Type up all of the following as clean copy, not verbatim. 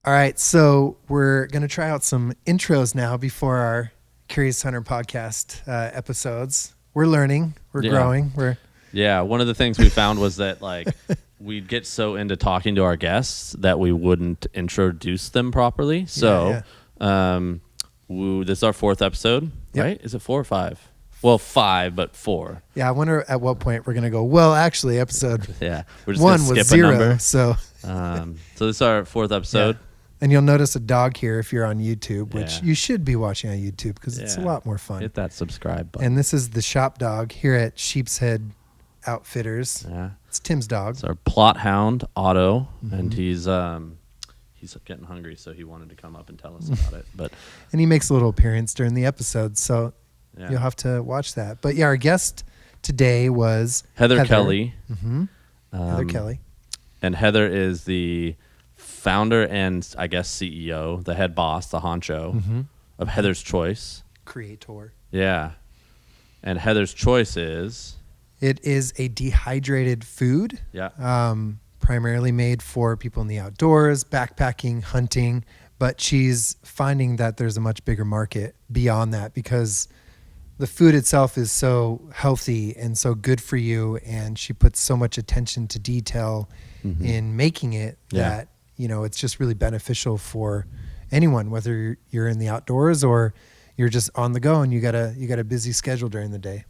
All right, so we're going to try out some intros now before our Curious Hunter podcast episodes. We're learning, we're growing. Yeah, one of the things we found was that like we'd get so into talking to our guests that we wouldn't introduce them properly. So this is our fourth episode, right? Is it 4 or 5? Well, 5, but 4. Yeah, I wonder at what point we're going to go, well, actually, episode we're just 1 skip was 0, a number. so this is our 4th episode. Yeah. And you'll notice a dog here if you're on YouTube, which you should be watching on YouTube because it's a lot more fun. Hit that subscribe button. And this is the shop dog here at Sheep's Head Outfitters. Yeah. It's Tim's dog. It's our plot hound, Otto, and he's getting hungry, so he wanted to come up and tell us about it. And he makes a little appearance during the episode, so you'll have to watch that. But yeah, our guest today was Heather Kelly. Mm-hmm. Heather Kelly. And Heather is the founder and I guess CEO, the head boss, the honcho of Heather's Choice. Creator. Yeah. And Heather's Choice is? It is a dehydrated food. Yeah. Primarily made for people in the outdoors, backpacking, hunting. But she's finding that there's a much bigger market beyond that because the food itself is so healthy and so good for you. And she puts so much attention to detail in making it that it's just really beneficial for anyone, whether you're in the outdoors or you're just on the go and you got a busy schedule during the day.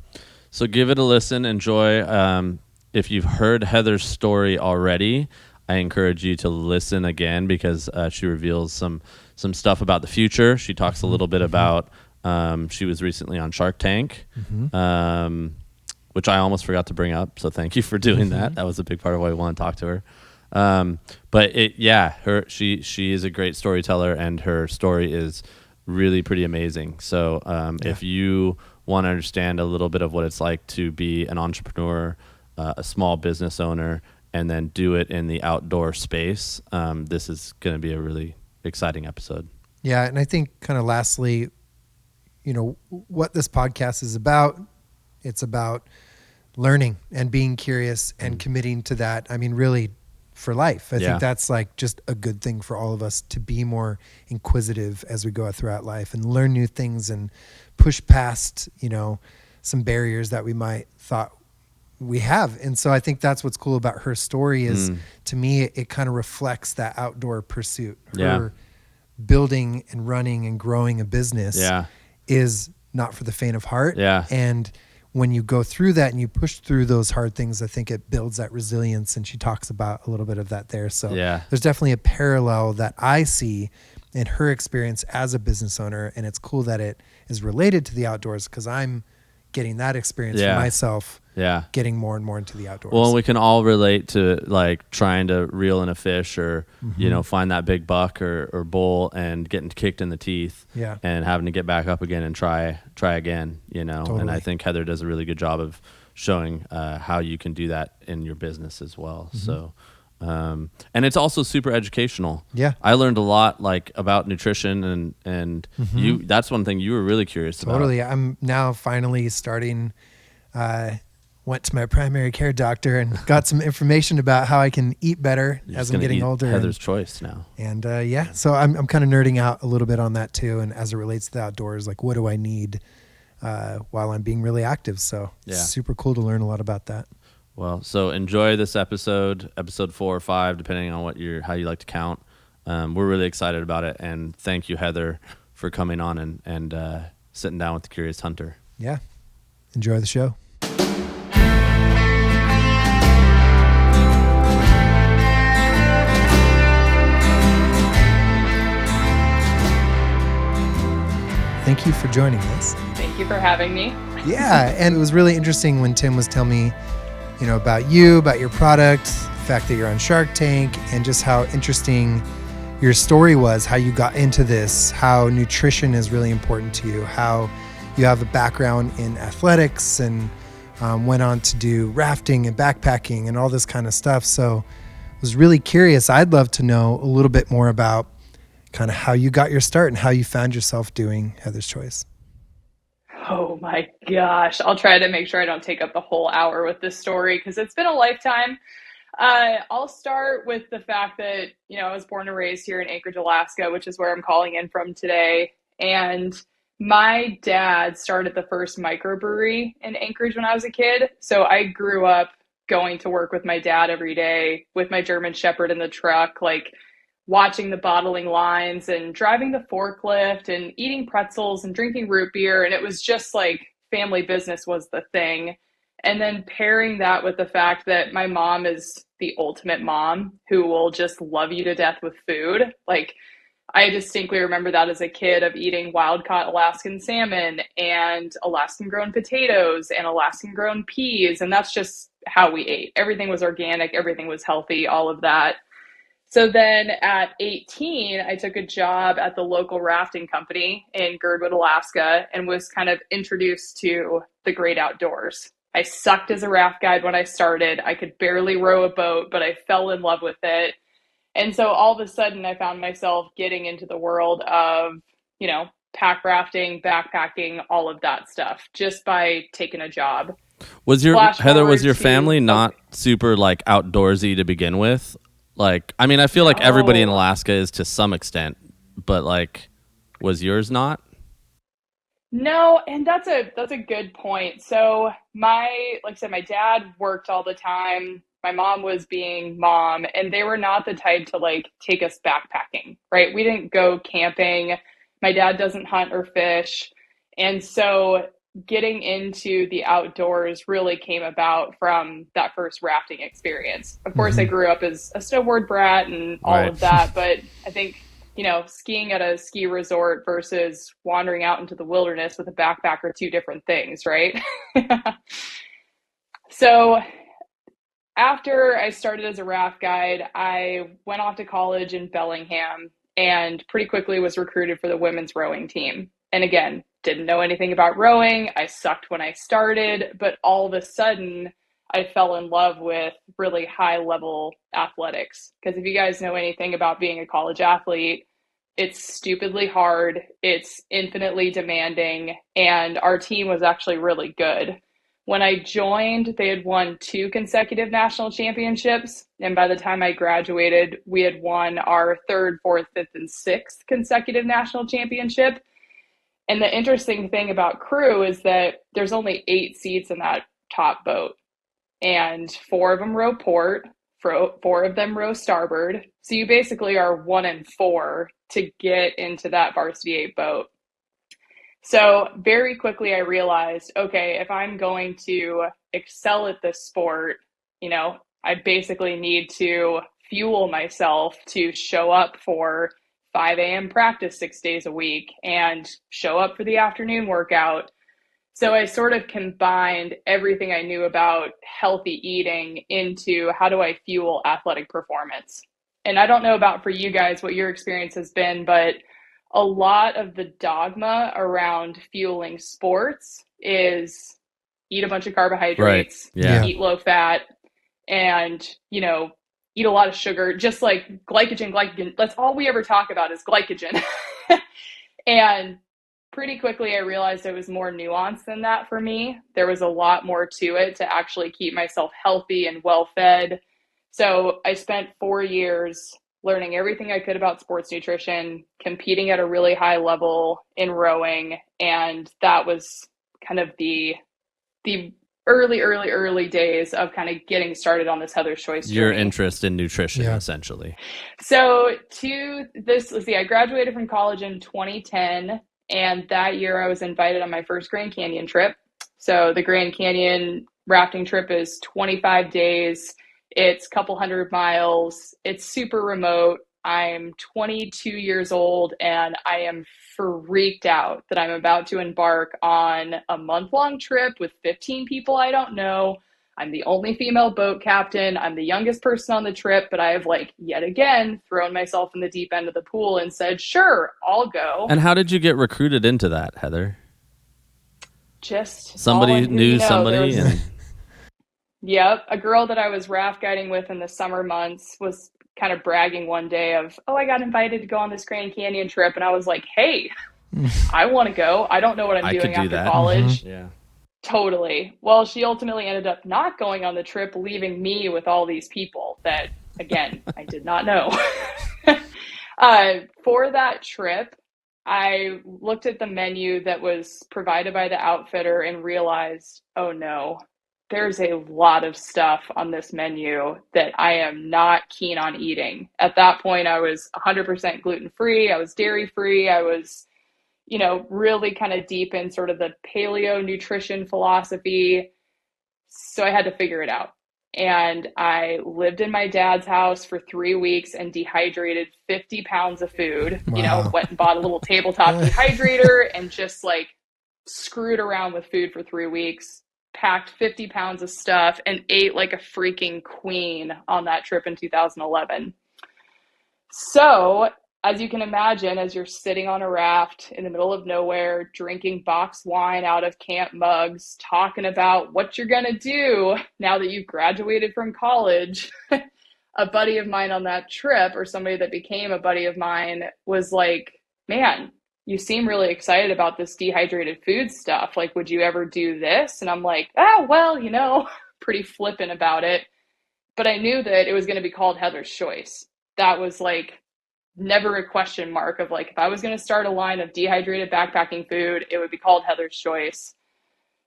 So give it a listen, enjoy. If you've heard Heather's story already, I encourage you to listen again because she reveals some stuff about the future. She talks a little bit about she was recently on Shark Tank, which I almost forgot to bring up. So thank you for doing that. That was a big part of why we want to talk to her. She is a great storyteller and her story is really pretty amazing. So if you want to understand a little bit of what it's like to be an entrepreneur, a small business owner, and then do it in the outdoor space, this is going to be a really exciting episode. Yeah, and I think kind of lastly, what this podcast is about, it's about learning and being curious and committing to that. I mean, really for life. I think that's like just a good thing for all of us to be more inquisitive as we go throughout life and learn new things and push past, some barriers that we might thought we have. And so I think that's what's cool about her story is to me, it kind of reflects that outdoor pursuit. Her building and running and growing a business is not for the faint of heart. Yeah. And when you go through that and you push through those hard things, I think it builds that resilience. And she talks about a little bit of that there. So there's definitely a parallel that I see in her experience as a business owner. And it's cool that it is related to the outdoors because I'm getting that experience for myself, getting more and more into the outdoors. Well, we can all relate to like trying to reel in a fish or, find that big buck or bull and getting kicked in the teeth and having to get back up again and try again, Totally. And I think Heather does a really good job of showing how you can do that in your business as well. So, and it's also super educational. Yeah. I learned a lot like about nutrition and you, that's one thing you were really curious about. Totally. I'm now finally starting, went to my primary care doctor and got some information about how I can eat better as I'm getting older. Heather's Choice now. And so I'm kind of nerding out a little bit on that too. And as it relates to the outdoors, like what do I need while I'm being really active? So it's super cool to learn a lot about that. Well, so enjoy this episode 4 or 5, depending on how you like to count. We're really excited about it. And thank you, Heather, for coming on and sitting down with the Curious Hunter. Yeah. Enjoy the show. Thank you for joining us. Thank you for having me. Yeah, and it was really interesting when Tim was telling me, about you, about your product, the fact that you're on Shark Tank, and just how interesting your story was, how you got into this, how nutrition is really important to you, how you have a background in athletics and went on to do rafting and backpacking and all this kind of stuff. So I was really curious. I'd love to know a little bit more about kind of how you got your start and how you found yourself doing Heather's Choice. Oh my gosh. I'll try to make sure I don't take up the whole hour with this story because it's been a lifetime. I'll start with the fact that, I was born and raised here in Anchorage, Alaska, which is where I'm calling in from today. And my dad started the first microbrewery in Anchorage when I was a kid. So I grew up going to work with my dad every day with my German Shepherd in the truck, like watching the bottling lines and driving the forklift and eating pretzels and drinking root beer. And it was just like family business was the thing. And then pairing that with the fact that my mom is the ultimate mom who will just love you to death with food. Like, I distinctly remember that as a kid of eating wild caught Alaskan salmon and Alaskan grown potatoes and Alaskan grown peas. And that's just how we ate. Everything was organic, everything was healthy, all of that. So then at 18, I took a job at the local rafting company in Girdwood, Alaska, and was kind of introduced to the great outdoors. I sucked as a raft guide when I started. I could barely row a boat, but I fell in love with it. And so all of a sudden, I found myself getting into the world of, pack rafting, backpacking, all of that stuff, just by taking a job. Was your family not super like outdoorsy to begin with? Like, I mean, I feel like everybody in Alaska is to some extent, but like, was yours not? No, and that's a good point. So like I said, my dad worked all the time. My mom was being mom, and they were not the type to like take us backpacking, right? We didn't go camping. My dad doesn't hunt or fish. And so getting into the outdoors really came about from that first rafting experience. Of course, I grew up as a snowboard brat and all of that, but I think, skiing at a ski resort versus wandering out into the wilderness with a backpack are two different things, right? So after I started as a raft guide, I went off to college in Bellingham and pretty quickly was recruited for the women's rowing team. And again, didn't know anything about rowing. I sucked when I started, but all of a sudden I fell in love with really high level athletics. Because if you guys know anything about being a college athlete, it's stupidly hard, it's infinitely demanding, and our team was actually really good. When I joined, they had won 2 consecutive national championships. And by the time I graduated, we had won our 3rd, 4th, 5th, and 6th consecutive national championship. And the interesting thing about crew is that there's only 8 seats in that top boat. And 4 of them row port, 4 of them row starboard. So you basically are 1 in 4 to get into that varsity 8 boat. So very quickly I realized, okay, if I'm going to excel at this sport, I basically need to fuel myself to show up for 5 a.m. practice 6 days a week and show up for the afternoon workout. So I sort of combined everything I knew about healthy eating into how do I fuel athletic performance. And I don't know about for you guys what your experience has been, but a lot of the dogma around fueling sports is eat a bunch of carbohydrates, eat low fat, and, eat a lot of sugar, just like glycogen. That's all we ever talk about is glycogen. And pretty quickly I realized it was more nuanced than that for me. There was a lot more to it to actually keep myself healthy and well fed. So I spent 4 years learning everything I could about sports nutrition, competing at a really high level in rowing. And that was kind of the early days of kind of getting started on this Heather's Choice journey. Your interest in nutrition, essentially. So I graduated from college in 2010. And that year I was invited on my first Grand Canyon trip. So the Grand Canyon rafting trip is 25 days. It's a couple hundred miles. It's super remote. I'm 22 years old and I am freaked out that I'm about to embark on a month-long trip with 15 people I don't know. I'm the only female boat captain. I'm the youngest person on the trip, but I have yet again thrown myself in the deep end of the pool and said, sure, I'll go. And how did you get recruited into that, Heather? Just somebody knew somebody. Yep. A girl that I was raft guiding with in the summer months was kind of bragging one day of, I got invited to go on this Grand Canyon trip. And I was like, hey, I want to go. I don't know what I'm doing after college. Mm-hmm. Yeah. Totally. Well, she ultimately ended up not going on the trip, leaving me with all these people that, again, I did not know. For that trip, I looked at the menu that was provided by the outfitter and realized, oh no, there's a lot of stuff on this menu that I am not keen on eating. At that point, I was 100% gluten free, I was dairy free, I was really kind of deep in sort of the paleo nutrition philosophy. So I had to figure it out. And I lived in my dad's house for 3 weeks and dehydrated 50 pounds of food. Wow. Went and bought a little tabletop dehydrator and just like screwed around with food for 3 weeks, packed 50 pounds of stuff, and ate like a freaking queen on that trip in 2011. So, as you can imagine, as you're sitting on a raft in the middle of nowhere, drinking box wine out of camp mugs, talking about what you're going to do now that you've graduated from college, a buddy of mine on that trip, or somebody that became a buddy of mine, was like, man, you seem really excited about this dehydrated food stuff. Like, would you ever do this? And I'm like, well, pretty flippant about it. But I knew that it was going to be called Heather's Choice. That was like never a question mark of like, if I was going to start a line of dehydrated backpacking food, it would be called Heather's Choice.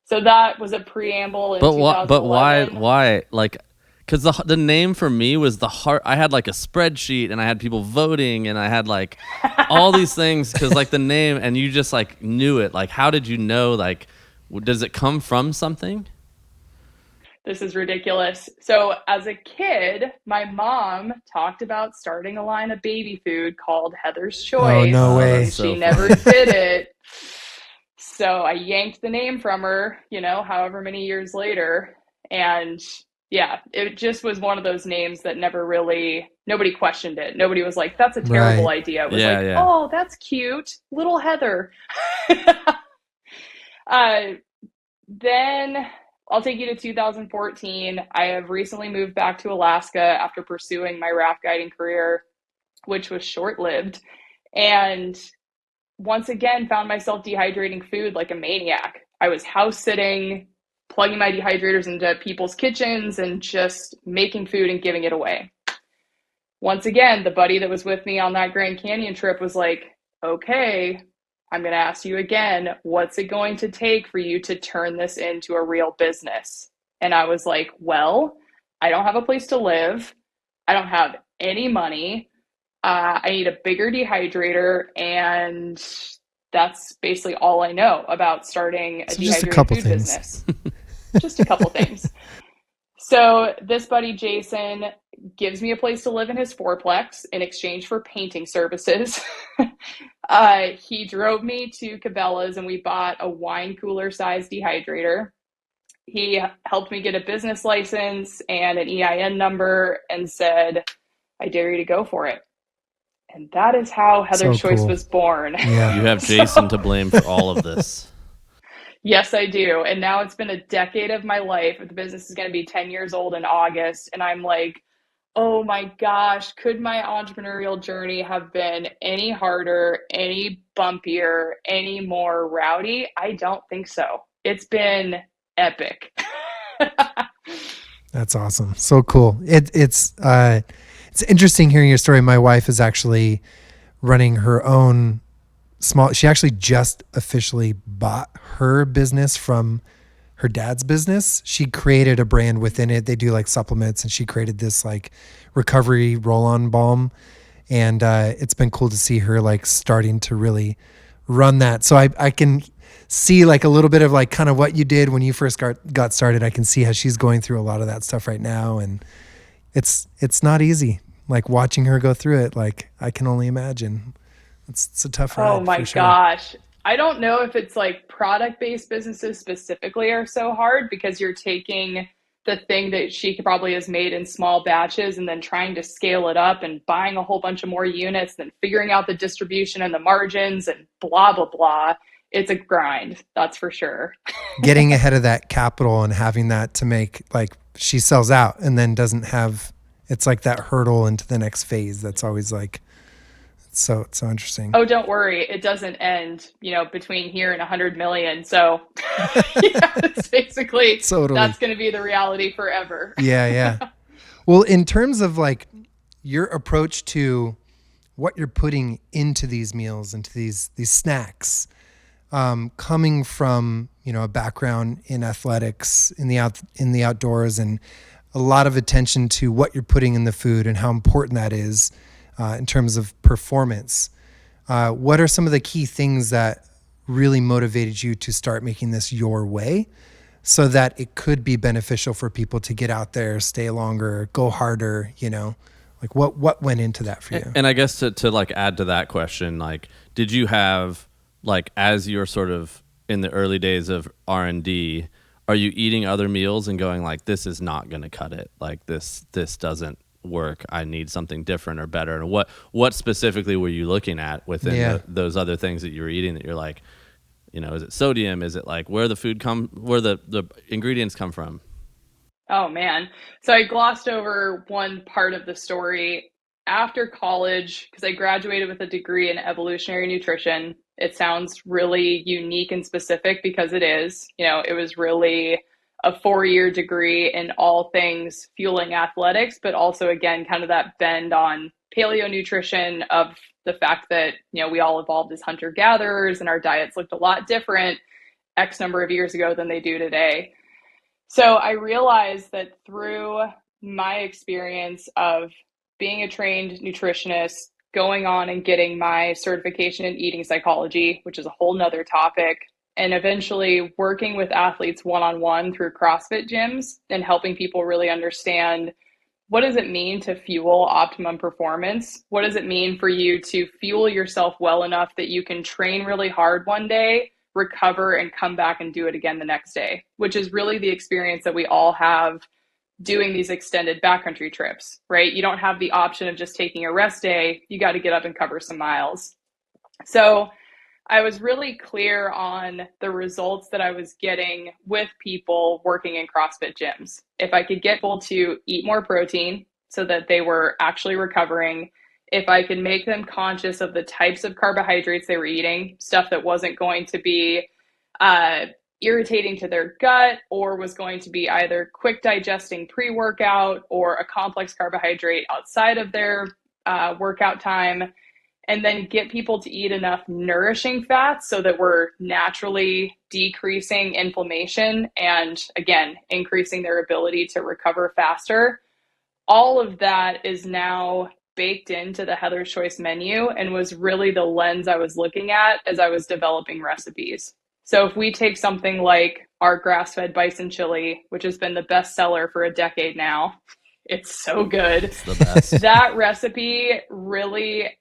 So that was a preamble in 2011. But why? Like, because the name for me was the heart. I had like a spreadsheet and I had people voting and I had like all these things because like the name, and you just like knew it. Like, how did you know? Like, does it come from something? This is ridiculous. So as a kid, my mom talked about starting a line of baby food called Heather's Choice. Oh, no way. She never did it. So I yanked the name from her, however many years later. And yeah, it just was one of those names that nobody questioned it. Nobody was like, that's a terrible idea. It was oh, that's cute. Little Heather. Then I'll take you to 2014. I have recently moved back to Alaska after pursuing my raft guiding career, which was short-lived. And once again, found myself dehydrating food like a maniac. I was house sitting, plugging my dehydrators into people's kitchens and just making food and giving it away. Once again, the buddy that was with me on that Grand Canyon trip was like, okay, I'm going to ask you again, what's it going to take for you to turn this into a real business? And I was like, well, I don't have a place to live. I don't have any money. I need a bigger dehydrator. And that's basically all I know about starting a dehydrated food business. Just a couple things. So this buddy, Jason, gives me a place to live in his fourplex in exchange for painting services. He drove me to Cabela's and we bought a wine cooler size dehydrator. He helped me get a business license and an EIN number and said, I dare you to go for it. And that is how Heather's Choice was born. Yeah. You have Jason to blame for all of this. Yes, I do. And now it's been a decade of my life. The business is going to be 10 years old in August. And I'm like, oh my gosh, could my entrepreneurial journey have been any harder, any bumpier, any more rowdy? I don't think so. It's been epic. That's awesome. So cool. It's interesting hearing your story. My wife is actually running her own she actually just officially bought her business from her dad's business. She created a brand within it. They do like supplements, and she created this like recovery roll-on balm. And it's been cool to see her like starting to really run that. So I can see like a little bit of like kind of what you did when you first got started. I can see how she's going through a lot of that stuff right now. And it's not easy. Like watching her go through it, like I can only imagine. It's a tough ride. Oh my gosh. I don't know if it's like product-based businesses specifically are so hard because you're taking the thing that she probably has made in small batches and then trying to scale it up and buying a whole bunch of more units, then figuring out the distribution and the margins and blah, blah, blah. It's a grind. That's for sure. Getting ahead of that capital and having that to make like she sells out and then doesn't have, it's like that hurdle into the next phase. That's always like, So interesting. Oh, don't worry. It doesn't end, between here and 100 million. So yeah, it's basically, Totally. that's going to be the reality forever. Yeah. Well, in terms of like your approach to what you're putting into these meals, into these snacks, coming from a background in athletics, in the outdoors, and a lot of attention to what you're putting in the food and how important that is in terms of performance. What are some of the key things that really motivated you to start making this your way, so that it could be beneficial for people to get out there, stay longer, go harder? Like what went into that for you? And I guess to like add to that question, like, did you have, like, as you're sort of in the early days of R&D, are you eating other meals and going like, this is not going to cut it? Like this doesn't work. I need something different or better. And what specifically were you looking at within those other things that you were eating that you're like, is it sodium? Is it like where the ingredients come from? Oh man. So I glossed over one part of the story. After college, because I graduated with a degree in evolutionary nutrition, it sounds really unique and specific because it is. It was really a 4-year degree in all things fueling athletics, but also, again, kind of that bend on paleo nutrition, of the fact that, we all evolved as hunter gatherers and our diets looked a lot different X number of years ago than they do today. So I realized that through my experience of being a trained nutritionist, going on and getting my certification in eating psychology, which is a whole nother topic, and eventually working with athletes one-on-one through CrossFit gyms and helping people really understand, what does it mean to fuel optimum performance? What does it mean for you to fuel yourself well enough that you can train really hard one day, recover, and come back and do it again the next day, which is really the experience that we all have doing these extended backcountry trips, right? You don't have the option of just taking a rest day. You got to get up and cover some miles. So I was really clear on the results that I was getting with people working in CrossFit gyms. If I could get people to eat more protein so that they were actually recovering, if I could make them conscious of the types of carbohydrates they were eating, stuff that wasn't going to be irritating to their gut or was going to be either quick digesting pre-workout or a complex carbohydrate outside of their workout time, and then get people to eat enough nourishing fats so that we're naturally decreasing inflammation and, again, increasing their ability to recover faster. All of that is now baked into the Heather's Choice menu and was really the lens I was looking at as I was developing recipes. So if we take something like our grass-fed bison chili, which has been the best seller for a decade now, it's so good. It's the best. That recipe really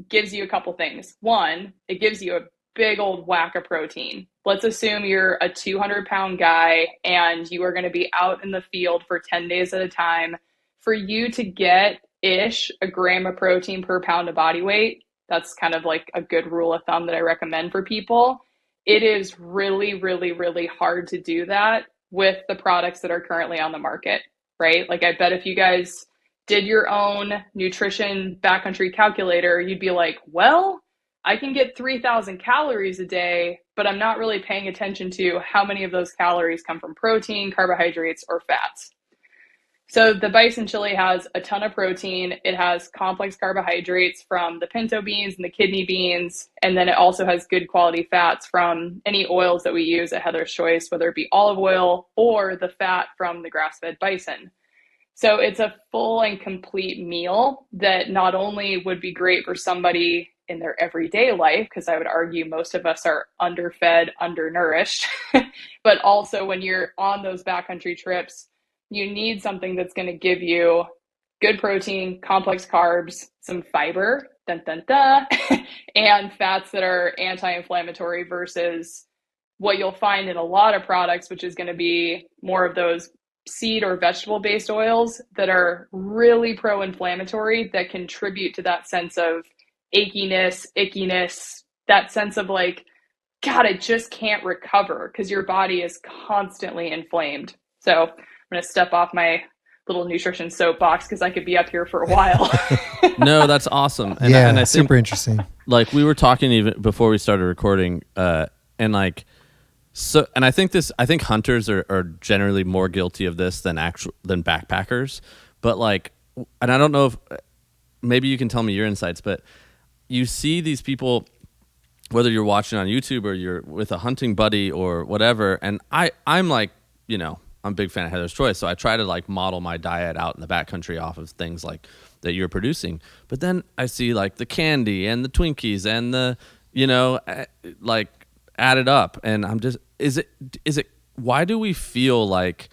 gives you a couple things. One, it gives you a big old whack of protein. Let's assume you're a 200-pound guy and you are going to be out in the field for 10 days at a time. For you to get a gram of protein per pound of body weight, that's kind of like a good rule of thumb that I recommend for people. It is really, really, really hard to do that with the products that are currently on the market, right? Like, I bet if you guys did your own nutrition backcountry calculator, you'd be like, well, I can get 3,000 calories a day, but I'm not really paying attention to how many of those calories come from protein, carbohydrates, or fats. So the bison chili has a ton of protein. It has complex carbohydrates from the pinto beans and the kidney beans. And then it also has good quality fats from any oils that we use at Heather's Choice, whether it be olive oil or the fat from the grass-fed bison. So it's a full and complete meal that not only would be great for somebody in their everyday life, because I would argue most of us are underfed, undernourished, but also when you're on those backcountry trips, you need something that's going to give you good protein, complex carbs, some fiber, dun, dun, dun, and fats that are anti-inflammatory versus what you'll find in a lot of products, which is going to be more of those seed or vegetable-based oils that are really pro-inflammatory, that contribute to that sense of achiness, ickiness, that sense of like, God, I just can't recover because your body is constantly inflamed. So I'm going to step off my little nutrition soapbox because I could be up here for a while. No, that's awesome. And, yeah, and I think, super interesting. like, we were talking even before we started recording, and like, so, and I think hunters are generally more guilty of this than backpackers. But like, and I don't know if maybe you can tell me your insights, but you see these people, whether you're watching on YouTube or you're with a hunting buddy or whatever. And I'm like, I'm a big fan of Heather's Choice. So I try to like model my diet out in the backcountry off of things like that you're producing. But then I see like the candy and the Twinkies and the, like added up. And I'm just, is it, why do we feel like,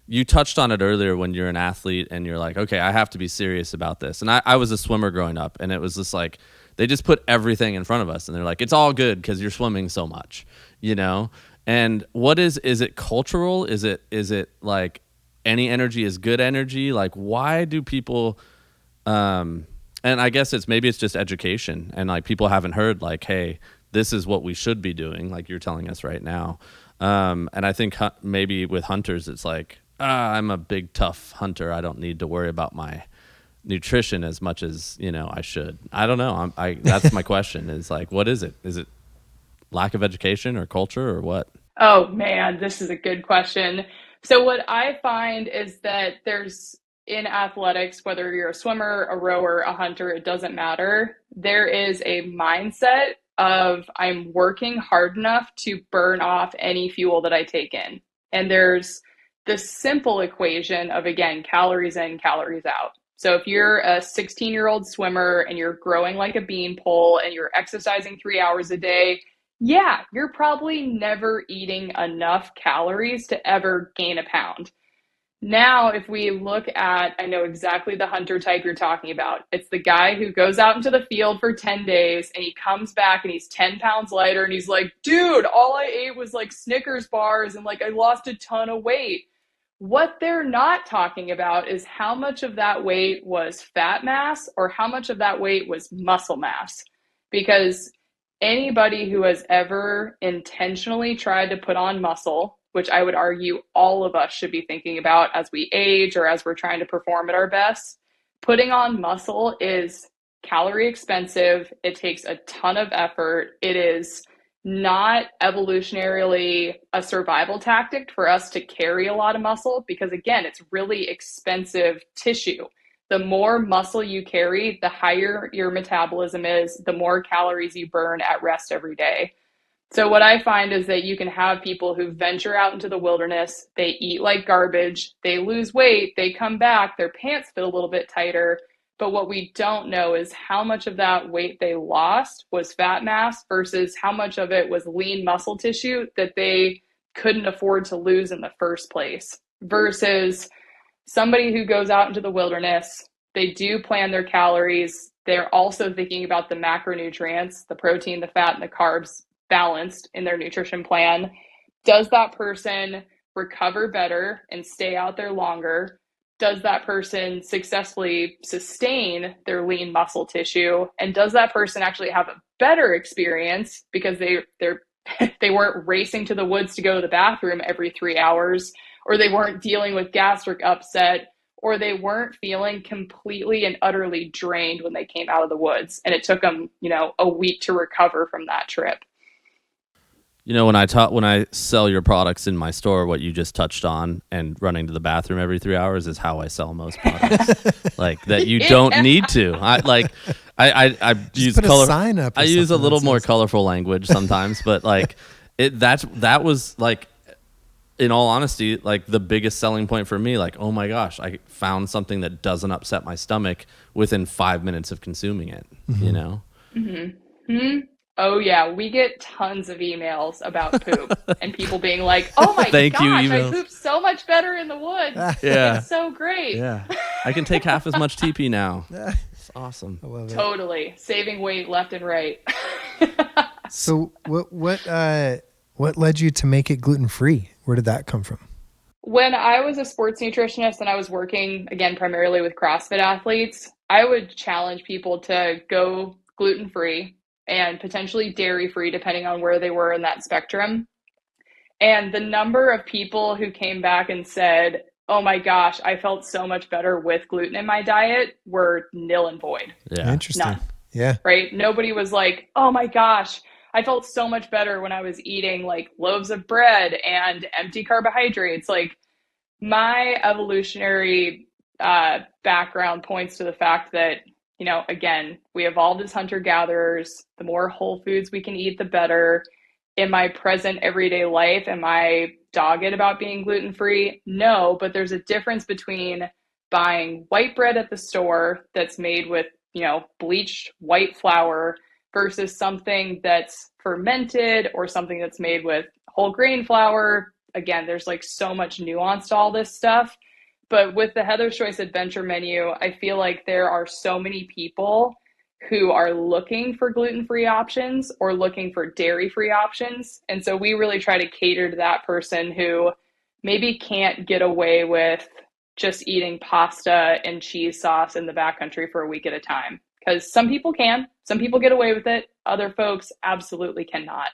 you touched on it earlier when you're an athlete and you're like, okay, I have to be serious about this. And I was a swimmer growing up, and it was just like, they just put everything in front of us and they're like, it's all good because you're swimming so much, And what is it cultural? Is it like any energy is good energy? Like, why do people, and I guess maybe it's just education, and like people haven't heard like, hey, this is what we should be doing, like you're telling us right now. And I think maybe with hunters, it's like, I'm a big tough hunter. I don't need to worry about my nutrition as much as I should. I don't know. That's my question. Is like, what is it? Is it lack of education or culture or what? Oh man, this is a good question. So what I find is that there's in athletics, whether you're a swimmer, a rower, a hunter, it doesn't matter. There is a mindset of I'm working hard enough to burn off any fuel that I take in. And there's the simple equation of, again, calories in, calories out. So if you're a 16-year-old swimmer and you're growing like a beanpole and you're exercising 3 hours a day, yeah, you're probably never eating enough calories to ever gain a pound. Now, if we look at, I know exactly the hunter type you're talking about. It's the guy who goes out into the field for 10 days and he comes back and he's 10 pounds lighter and he's like, dude, all I ate was like Snickers bars and like I lost a ton of weight. What they're not talking about is how much of that weight was fat mass or how much of that weight was muscle mass. Because anybody who has ever intentionally tried to put on muscle, which I would argue all of us should be thinking about as we age or as we're trying to perform at our best, putting on muscle is calorie expensive. It takes a ton of effort. It is not evolutionarily a survival tactic for us to carry a lot of muscle because, again, it's really expensive tissue. The more muscle you carry, the higher your metabolism is, the more calories you burn at rest every day. So what I find is that you can have people who venture out into the wilderness, they eat like garbage, they lose weight, they come back, their pants fit a little bit tighter. But what we don't know is how much of that weight they lost was fat mass versus how much of it was lean muscle tissue that they couldn't afford to lose in the first place. Versus somebody who goes out into the wilderness, they do plan their calories. They're also thinking about the macronutrients, the protein, the fat, and the carbs balanced in their nutrition plan. Does that person recover better and stay out there longer? Does that person successfully sustain their lean muscle tissue? And does that person actually have a better experience because they weren't racing to the woods to go to the bathroom every 3 hours, or they weren't dealing with gastric upset, or they weren't feeling completely and utterly drained when they came out of the woods and it took them, a week to recover from that trip? When I sell your products in my store, what you just touched on and running to the bathroom every 3 hours is how I sell most products. Like that you don't need to. I use color. Sign up. I use a little more colorful language sometimes, but like that was like, in all honesty, like the biggest selling point for me. Like, oh my gosh, I found something that doesn't upset my stomach within 5 minutes of consuming it. Mm-hmm. Mm-hmm. Oh yeah, we get tons of emails about poop and people being like, "Oh my gosh, I poop so much better in the woods. Yeah, it's so great. Yeah, I can take half as much TP now. It's awesome. I love it. Totally saving weight left and right." So what led you to make it gluten free? Where did that come from? When I was a sports nutritionist and I was working again primarily with CrossFit athletes, I would challenge people to go gluten free and potentially dairy-free, depending on where they were in that spectrum. And the number of people who came back and said, oh my gosh, I felt so much better with gluten in my diet were nil and void. Yeah. Interesting. None. Yeah. Right? Nobody was like, oh my gosh, I felt so much better when I was eating like loaves of bread and empty carbohydrates. Like my evolutionary background points to the fact that, again, we evolved as hunter gatherers. The more whole foods we can eat, the better. In my present everyday life, am I dogged about being gluten free? No, but there's a difference between buying white bread at the store that's made with, bleached white flour versus something that's fermented or something that's made with whole grain flour. Again, there's like so much nuance to all this stuff. But with the Heather's Choice Adventure menu, I feel like there are so many people who are looking for gluten-free options or looking for dairy-free options. And so we really try to cater to that person who maybe can't get away with just eating pasta and cheese sauce in the backcountry for a week at a time. Because some people can, some people get away with it, other folks absolutely cannot.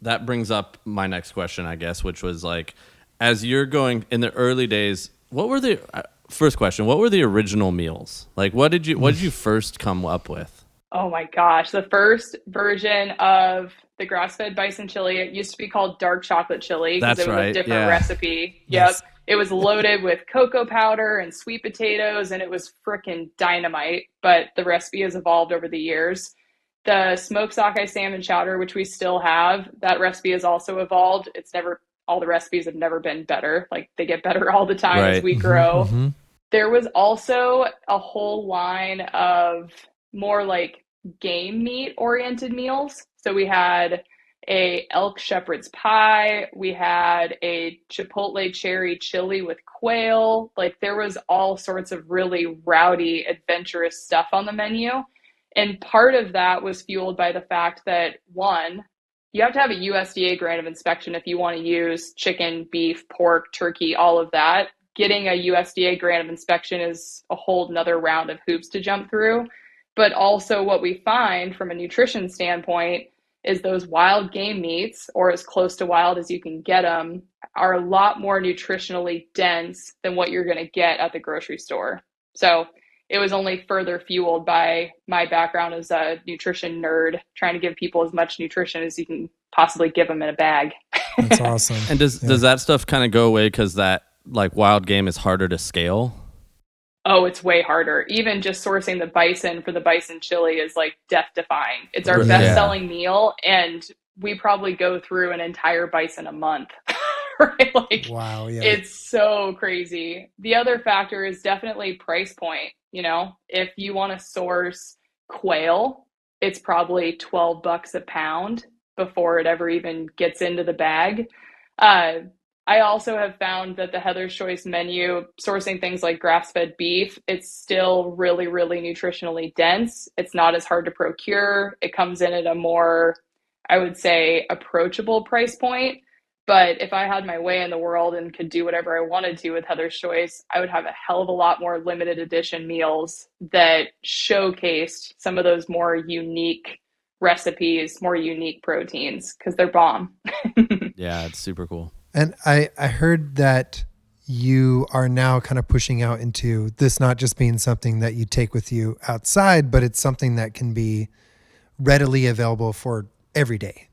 That brings up my next question, I guess, which was like, as you're going in the early days, what were the first question? What were the original meals? Like, what did you first come up with? Oh my gosh, the first version of the grass-fed bison chili, it used to be called dark chocolate chili because it was a different recipe. Yes. Yep. It was loaded with cocoa powder and sweet potatoes, and it was frickin' dynamite, but the recipe has evolved over the years. The smoked sockeye salmon chowder, which we still have, that recipe has also evolved. All the recipes have never been better. Like they get better all the time as we grow. Mm-hmm. There was also a whole line of more like game meat oriented meals. So we had a elk shepherd's pie, we had a chipotle cherry chili with quail. Like there was all sorts of really rowdy, adventurous stuff on the menu. And part of that was fueled by the fact that one, you have to have a USDA grant of inspection if you want to use chicken, beef, pork, turkey, all of that. Getting a USDA grant of inspection is a whole nother round of hoops to jump through. But also what we find from a nutrition standpoint is those wild game meats, or as close to wild as you can get them, are a lot more nutritionally dense than what you're going to get at the grocery store. So it was only further fueled by my background as a nutrition nerd, trying to give people as much nutrition as you can possibly give them in a bag. That's awesome. And does that stuff kind of go away because that like wild game is harder to scale? Oh, it's way harder. Even just sourcing the bison for the bison chili is like death defying. It's our best selling meal, and we probably go through an entire bison a month. Right? Like, wow, yeah. It's so crazy. The other factor is definitely price point. If you want to source quail, it's probably $12 a pound before it ever even gets into the bag. I also have found that the Heather's Choice menu, sourcing things like grass-fed beef, it's still really, really nutritionally dense. It's not as hard to procure. It comes in at a more, I would say, approachable price point. But if I had my way in the world and could do whatever I wanted to with Heather's Choice, I would have a hell of a lot more limited edition meals that showcased some of those more unique recipes, more unique proteins, because they're bomb. Yeah, it's super cool. And I heard that you are now kind of pushing out into this not just being something that you take with you outside, but it's something that can be readily available for every day.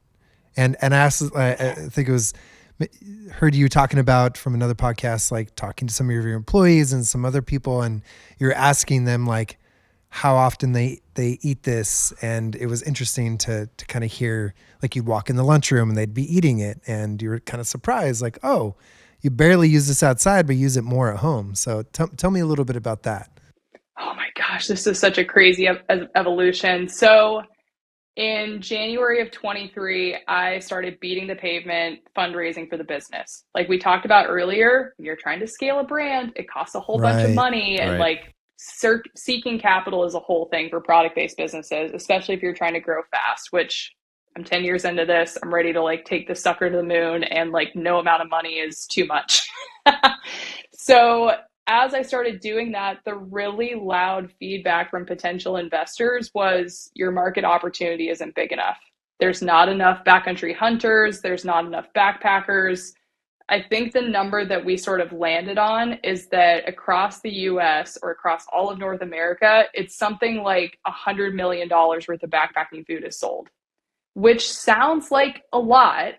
And I think it was, heard you talking about from another podcast, like talking to some of your employees and some other people, and you're asking them like how often they eat this. And it was interesting to kind of hear, like you'd walk in the lunchroom and they'd be eating it and you're kind of surprised, like, oh, you barely use this outside, but use it more at home. So tell me a little bit about that. Oh my gosh, this is such a crazy evolution. So in January of 23, I started beating the pavement fundraising for the business. Like we talked about earlier, when you're trying to scale a brand, it costs a whole bunch of money. And like seeking capital is a whole thing for product-based businesses, especially if you're trying to grow fast, which I'm 10 years into this. I'm ready to like take the sucker to the moon, and like no amount of money is too much. So as I started doing that, the really loud feedback from potential investors was your market opportunity isn't big enough. There's not enough backcountry hunters. There's not enough backpackers. I think the number that we sort of landed on is that across the US or across all of North America, it's something like $100 million worth of backpacking food is sold, which sounds like a lot,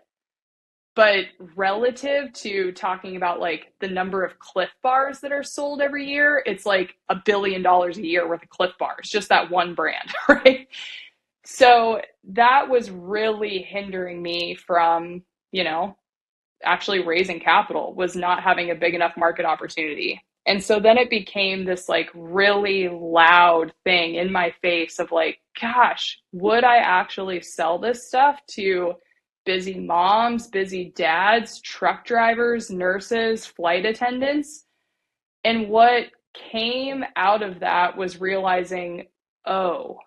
but relative to talking about like the number of Cliff Bars that are sold every year, it's like $1 billion a year worth of Cliff Bars, just that one brand, right? So that was really hindering me from, actually raising capital, was not having a big enough market opportunity. And so then it became this like really loud thing in my face of like, gosh, would I actually sell this stuff to busy moms, busy dads, truck drivers, nurses, flight attendants? And what came out of that was realizing, oh,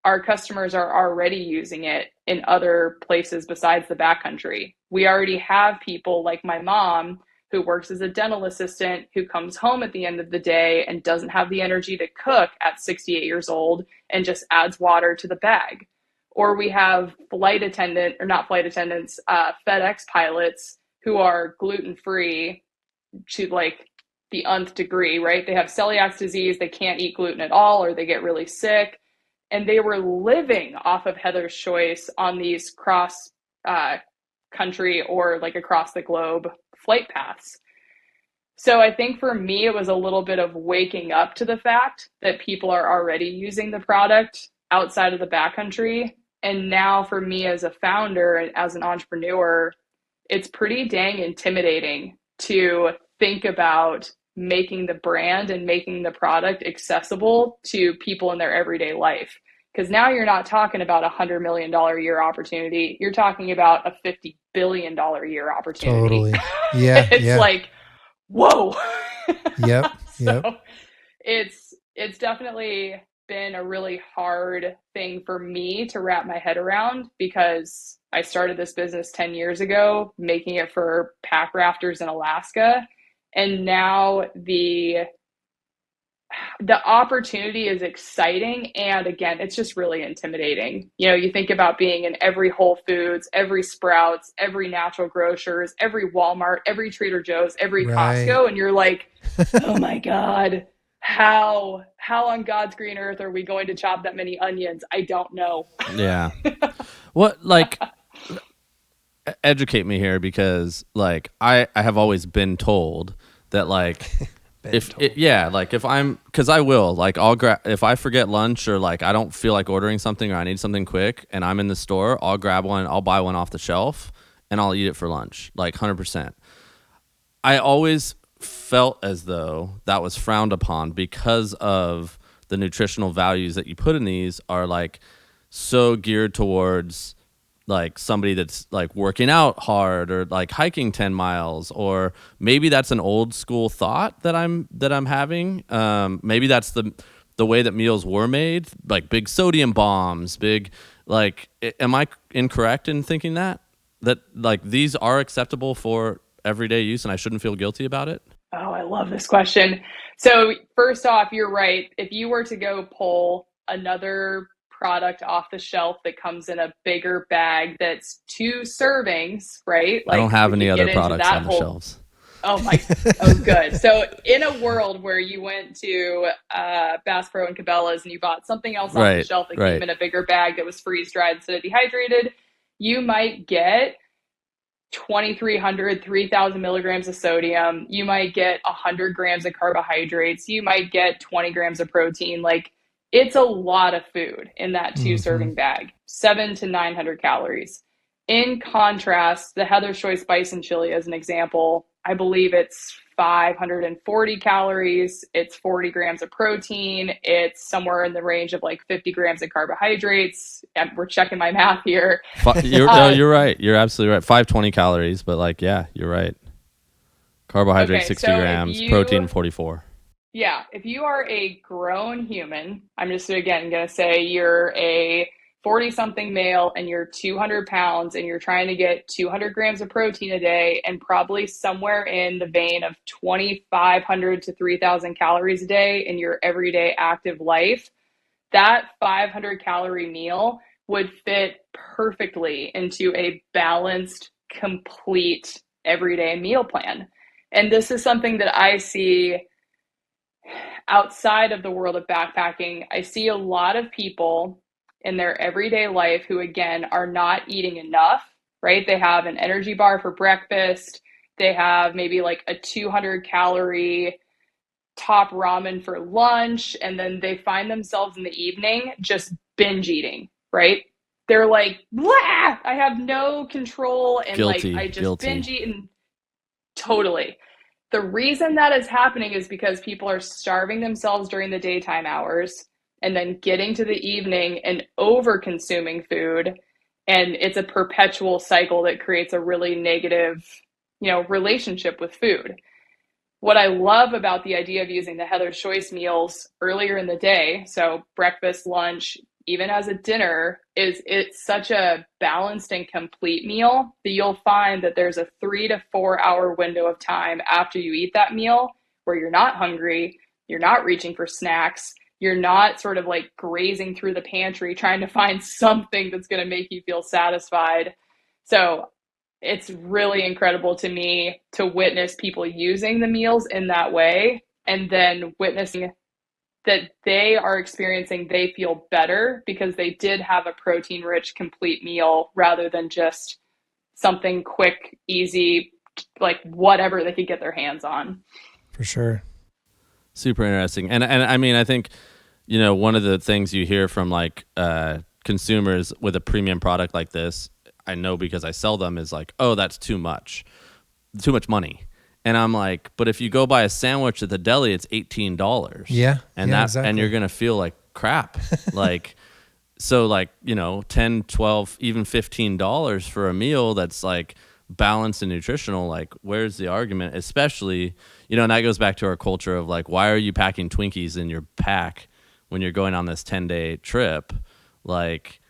our customers are already using it in other places besides the backcountry. We already have people like my mom who works as a dental assistant who comes home at the end of the day and doesn't have the energy to cook at 68 years old and just adds water to the bag. Or we have flight attendant, or not flight attendants, FedEx pilots who are gluten free to like the nth degree, right? They have celiac disease, they can't eat gluten at all, or they get really sick. And they were living off of Heather's Choice on these cross country or like across the globe flight paths. So I think for me, it was a little bit of waking up to the fact that people are already using the product outside of the backcountry. And now for me as a founder and as an entrepreneur, it's pretty dang intimidating to think about making the brand and making the product accessible to people in their everyday life. Because now you're not talking about $100 million a year opportunity. You're talking about a $50 billion a year opportunity. Totally. Yeah. It's like, whoa. Yep. Yep. So it's definitely been a really hard thing for me to wrap my head around, because I started this business 10 years ago, making it for pack rafters in Alaska. And now the opportunity is exciting. And again, it's just really intimidating. You think about being in every Whole Foods, every Sprouts, every Natural Grocers, every Walmart, every Trader Joe's, every Costco. And you're like, oh my God, how on God's green earth are we going to chop that many onions? I don't know. Yeah. What, like, educate me here, because like I have always been told that like if I'm, because I will, like, I'll grab, if I forget lunch or like I don't feel like ordering something or I need something quick and I'm in the store, I'll grab one, I'll buy one off the shelf and I'll eat it for lunch, like 100%. I always felt as though that was frowned upon because of the nutritional values that you put in these are like so geared towards like somebody that's like working out hard or like hiking 10 miles, or maybe that's an old school thought that I'm having. Maybe that's the way that meals were made, like big sodium bombs, big, like, am I incorrect in thinking that like these are acceptable for everyday use and I shouldn't feel guilty about it? Oh, I love this question. So first off, you're right. If you were to go pull another product off the shelf that comes in a bigger bag that's 2 servings, right? I don't Like have we any could other get into products that on the whole. shelves. Oh my, oh good. So in a world where you went to Bass Pro and Cabela's and you bought something else off the shelf that came in a bigger bag that was freeze dried instead of dehydrated, you might get 2,300, 3,000 milligrams of sodium. You might get 100 grams of carbohydrates. You might get 20 grams of protein. Like, it's a lot of food in that 2 serving bag, 700 to 900 calories. In contrast, the Heather's Choice Bison Chili, as an example, I believe it's 540 calories. It's 40 grams of protein. It's somewhere in the range of like 50 grams of carbohydrates. We're checking my math here. No, you're right. You're absolutely right. 520 calories, but like, yeah, you're right. Carbohydrates, 60 grams, protein, 44. Yeah. If you are a grown human, I'm just again going to say you're a 40-something male and you're 200 pounds and you're trying to get 200 grams of protein a day and probably somewhere in the vein of 2,500 to 3,000 calories a day in your everyday active life, that 500 calorie meal would fit perfectly into a balanced, complete everyday meal plan. And this is something that I see outside of the world of backpacking. I see a lot of people in their everyday life who, again, are not eating enough, right? They have an energy bar for breakfast. They have maybe like a 200-calorie top ramen for lunch. And then they find themselves in the evening just binge eating, right? They're like, blah, I have no control. And like, I just binge eat. And totally. The reason that is happening is because people are starving themselves during the daytime hours and then getting to the evening and over consuming food. And it's a perpetual cycle that creates a really negative, relationship with food. What I love about the idea of using the Heather's Choice meals earlier in the day, so breakfast, lunch, even as a dinner, is it's such a balanced and complete meal that you'll find that there's a 3 to 4 hour window of time after you eat that meal where you're not hungry, you're not reaching for snacks, you're not sort of like grazing through the pantry trying to find something that's going to make you feel satisfied. So it's really incredible to me to witness people using the meals in that way and then witnessing that they are experiencing they feel better because they did have a protein rich complete meal rather than just something quick, easy, like whatever they could get their hands on. For sure. Super interesting. And I mean, I think, one of the things you hear from like consumers with a premium product like this, I know because I sell them, is like, oh, that's too much money. And I'm like, but if you go buy a sandwich at the deli, it's $18. Yeah. And exactly. and you're going to feel like crap. Like, so like, 10, 12, even $15 for a meal that's like balanced and nutritional. Like, where's the argument? Especially, and that goes back to our culture of like, why are you packing Twinkies in your pack when you're going on this 10-day trip? Like,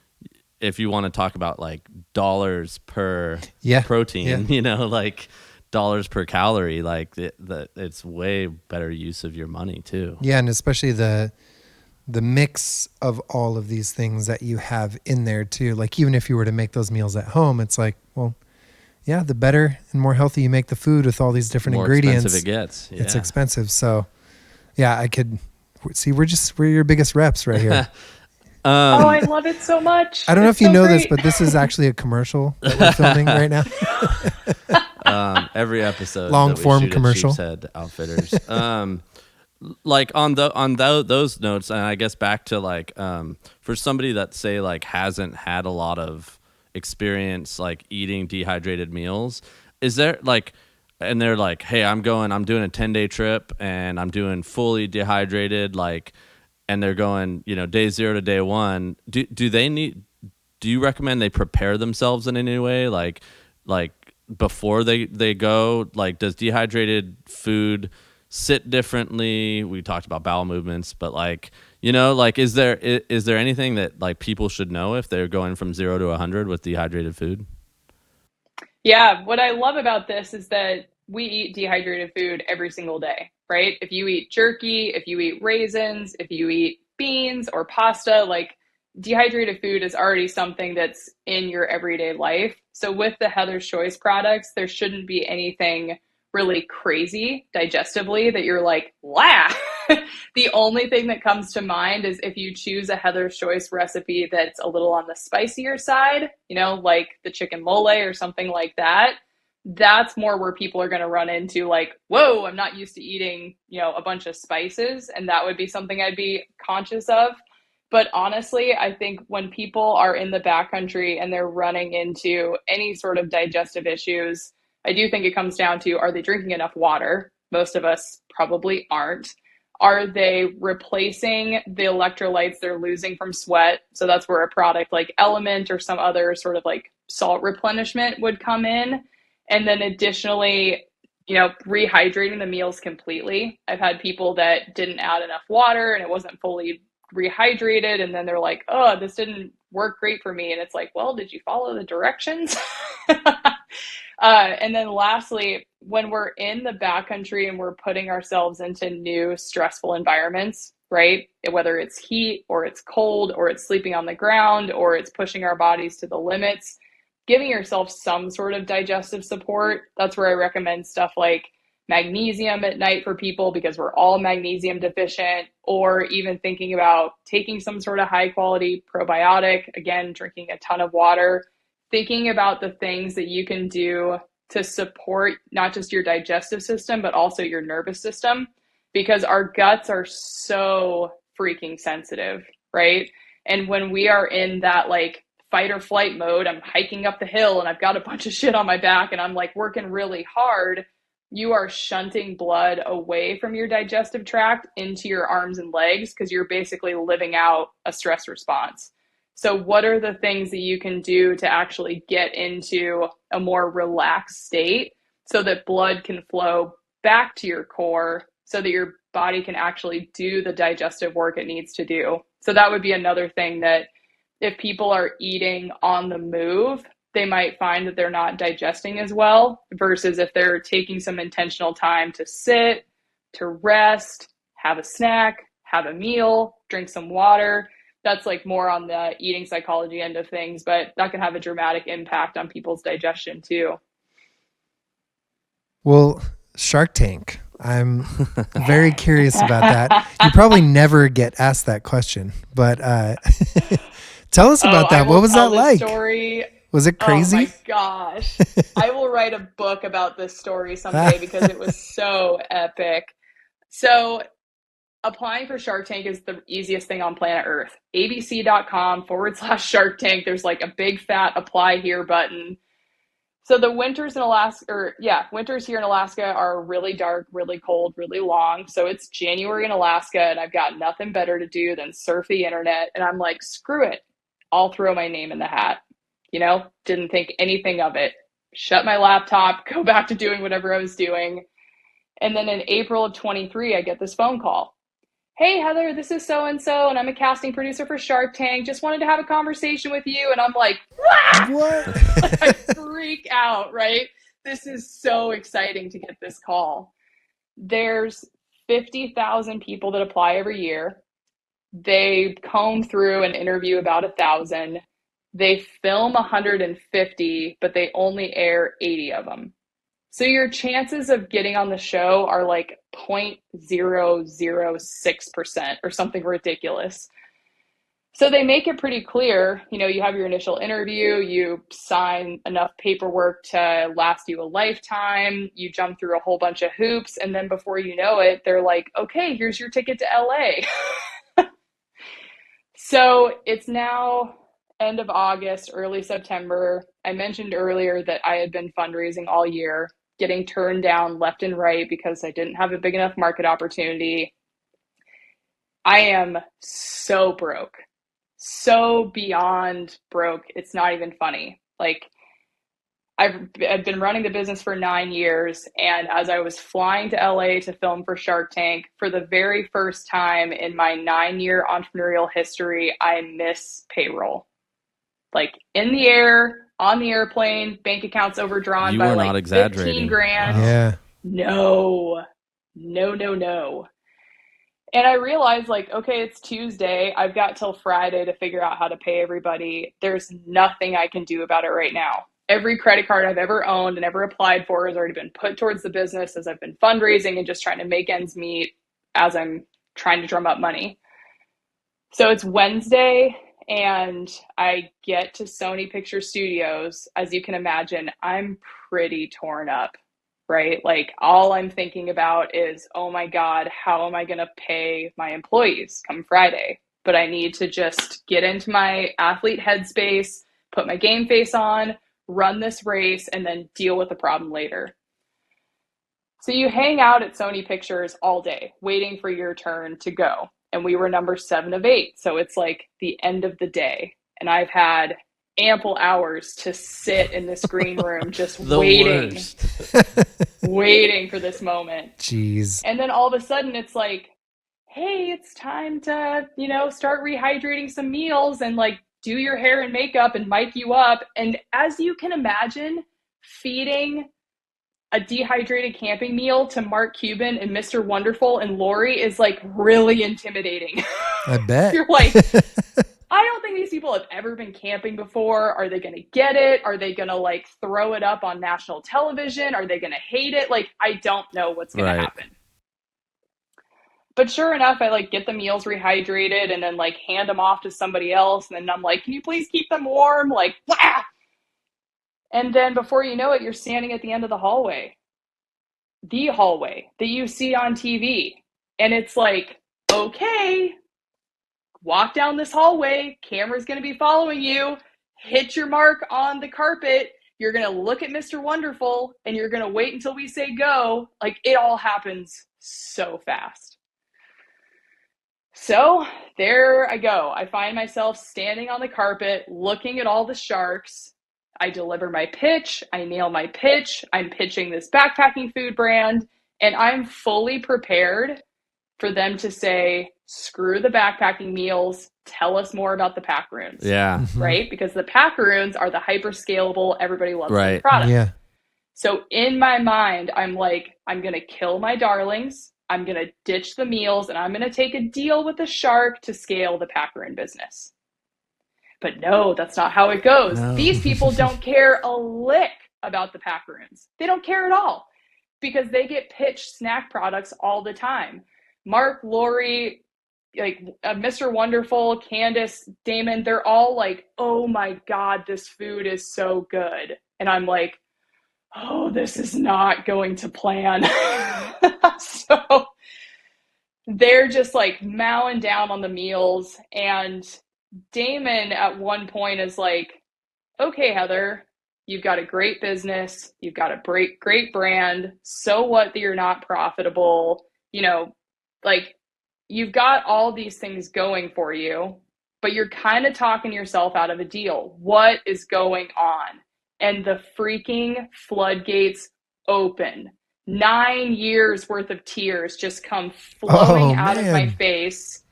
if you want to talk about like dollars per protein, like dollars per calorie, like it's way better use of your money too. Yeah. And especially the mix of all of these things that you have in there too. Like even if you were to make those meals at home, it's like, well, yeah, the better and more healthy you make the food with all these different ingredients, expensive it gets. Yeah. It's expensive. So yeah, I could see, we're your biggest reps right here. I love it so much. I don't know if you know this, but this is actually a commercial that we're filming right now. Every episode, long form commercial. Sheepshead Outfitters. Like on those notes, and I guess back to like for somebody that say like hasn't had a lot of experience like eating dehydrated meals, is there like, and they're like, hey, I'm doing a 10-day trip and I'm doing fully dehydrated, like. And they're going, day 0 to day 1. Do you recommend they prepare themselves in any way? Like before they go, like, does dehydrated food sit differently? We talked about bowel movements, but like, is there anything that like people should know if they're going from 0 to 100 with dehydrated food? Yeah. What I love about this is that we eat dehydrated food every single day, right? If you eat jerky, if you eat raisins, if you eat beans or pasta, like dehydrated food is already something that's in your everyday life. So with the Heather's Choice products, there shouldn't be anything really crazy digestively that you're like, wow. The only thing that comes to mind is if you choose a Heather's Choice recipe that's a little on the spicier side, like the chicken mole or something like that. That's more where people are going to run into like, whoa, I'm not used to eating, a bunch of spices. And that would be something I'd be conscious of. But honestly, I think when people are in the backcountry and they're running into any sort of digestive issues, I do think it comes down to, are they drinking enough water? Most of us probably aren't. Are they replacing the electrolytes they're losing from sweat? So that's where a product like Element or some other sort of like salt replenishment would come in. And then additionally, rehydrating the meals completely. I've had people that didn't add enough water and it wasn't fully rehydrated. And then they're like, oh, this didn't work great for me. And it's like, well, did you follow the directions? And then lastly, when we're in the backcountry and we're putting ourselves into new stressful environments, right? Whether it's heat or it's cold or it's sleeping on the ground or it's pushing our bodies to the limits, giving yourself some sort of digestive support. That's where I recommend stuff like magnesium at night for people, because we're all magnesium deficient, or even thinking about taking some sort of high quality probiotic, again, drinking a ton of water, thinking about the things that you can do to support not just your digestive system, but also your nervous system, because our guts are so freaking sensitive, right? And when we are in that like fight or flight mode, I'm hiking up the hill and I've got a bunch of shit on my back and I'm like working really hard, you are shunting blood away from your digestive tract into your arms and legs, because you're basically living out a stress response. So what are the things that you can do to actually get into a more relaxed state so that blood can flow back to your core so that your body can actually do the digestive work it needs to do? So that would be another thing that if people are eating on the move, they might find that they're not digesting as well, versus if they're taking some intentional time to sit, to rest, have a snack, have a meal, drink some water. That's like more on the eating psychology end of things, but that can have a dramatic impact on people's digestion too. Well, Shark Tank, I'm very curious about that. You probably never get asked that question, but tell us about that. What was that like? Story. Was it crazy? Oh my gosh. I will write a book about this story someday because it was so epic. So applying for Shark Tank is the easiest thing on planet Earth. abc.com/Shark Tank. There's like a big fat apply here button. So the winters in Alaska, winters here in Alaska are really dark, really cold, really long. So it's January in Alaska and I've got nothing better to do than surf the internet. And I'm like, screw it. I'll throw my name in the hat. Didn't think anything of it. Shut my laptop, go back to doing whatever I was doing. And then in April of 23, I get this phone call. Hey, Heather, this is so-and-so, and I'm a casting producer for Shark Tank. Just wanted to have a conversation with you. And I'm like, what? I freak out, right? This is so exciting to get this call. There's 50,000 people that apply every year. They comb through and interview about 1,000. They film 150, but they only air 80 of them. So your chances of getting on the show are like 0.006% or something ridiculous. So they make it pretty clear, you have your initial interview, you sign enough paperwork to last you a lifetime, you jump through a whole bunch of hoops, and then before you know it, they're like, okay, here's your ticket to LA. So it's now end of August, early September. I mentioned earlier that I had been fundraising all year, getting turned down left and right because I didn't have a big enough market opportunity. I am so broke, so beyond broke. It's not even funny. Like I've been running the business for 9 years. And as I was flying to LA to film for Shark Tank, for the very first time in my 9-year entrepreneurial history, I miss payroll. Like in the air, on the airplane, bank accounts overdrawn by like 15 grand. Yeah. No. And I realized like, okay, it's Tuesday. I've got till Friday to figure out how to pay everybody. There's nothing I can do about it right now. Every credit card I've ever owned and ever applied for has already been put towards the business as I've been fundraising and just trying to make ends meet as I'm trying to drum up money. So it's Wednesday and I get to Sony Picture Studios. As you can imagine, I'm pretty torn up, right? Like all I'm thinking about is, oh my God, how am I going to pay my employees come Friday? But I need to just get into my athlete headspace, put my game face on, run this race, and then deal with the problem later. So you hang out at Sony Pictures all day, waiting for your turn to go. And we were number 7 of 8. So it's like the end of the day. And I've had ample hours to sit in this green room just waiting for this moment. Jeez. And then all of a sudden it's like, hey, it's time to, start rehydrating some meals and like do your hair and makeup and mic you up. And as you can imagine, feeding a dehydrated camping meal to Mark Cuban and Mr. Wonderful and Lori is like really intimidating. I bet. You're like, I don't think these people have ever been camping before. Are they going to get it? Are they going to like throw it up on national television? Are they going to hate it? Like, I don't know what's going to happen. But sure enough, I like get the meals rehydrated and then like hand them off to somebody else. And then I'm like, can you please keep them warm? Like, blah! And then before you know it, you're standing at the end of the hallway that you see on TV. And it's like, okay, walk down this hallway. Camera's going to be following you. Hit your mark on the carpet. You're going to look at Mr. Wonderful and you're going to wait until we say go. Like, it all happens so fast. So there I go. I find myself standing on the carpet, looking at all the sharks. I deliver my pitch. I nail my pitch. I'm pitching this backpacking food brand, and I'm fully prepared for them to say, screw the backpacking meals. Tell us more about the Packaroons. Yeah. Right? Because the Packaroons are the hyper scalable, everybody loves the product. Yeah. So in my mind, I'm like, I'm going to kill my darlings. I'm going to ditch the meals, and I'm going to take a deal with the shark to scale the Packaroon business. But no, that's not how it goes. No. These people don't care a lick about the Packaroons. They don't care at all because they get pitched snack products all the time. Mark, Lori, like Mr. Wonderful, Candace, Damon, they're all like, oh my God, this food is so good. And I'm like, oh, this is not going to plan. So they're just like mowing down on the meals. And Damon at one point is like, okay, Heather, you've got a great business. You've got a great brand. So what that you're not profitable? You know, like you've got all these things going for you, but you're kind of talking yourself out of a deal. What is going on? And the freaking floodgates open. 9 years worth of tears just come flowing out of my face.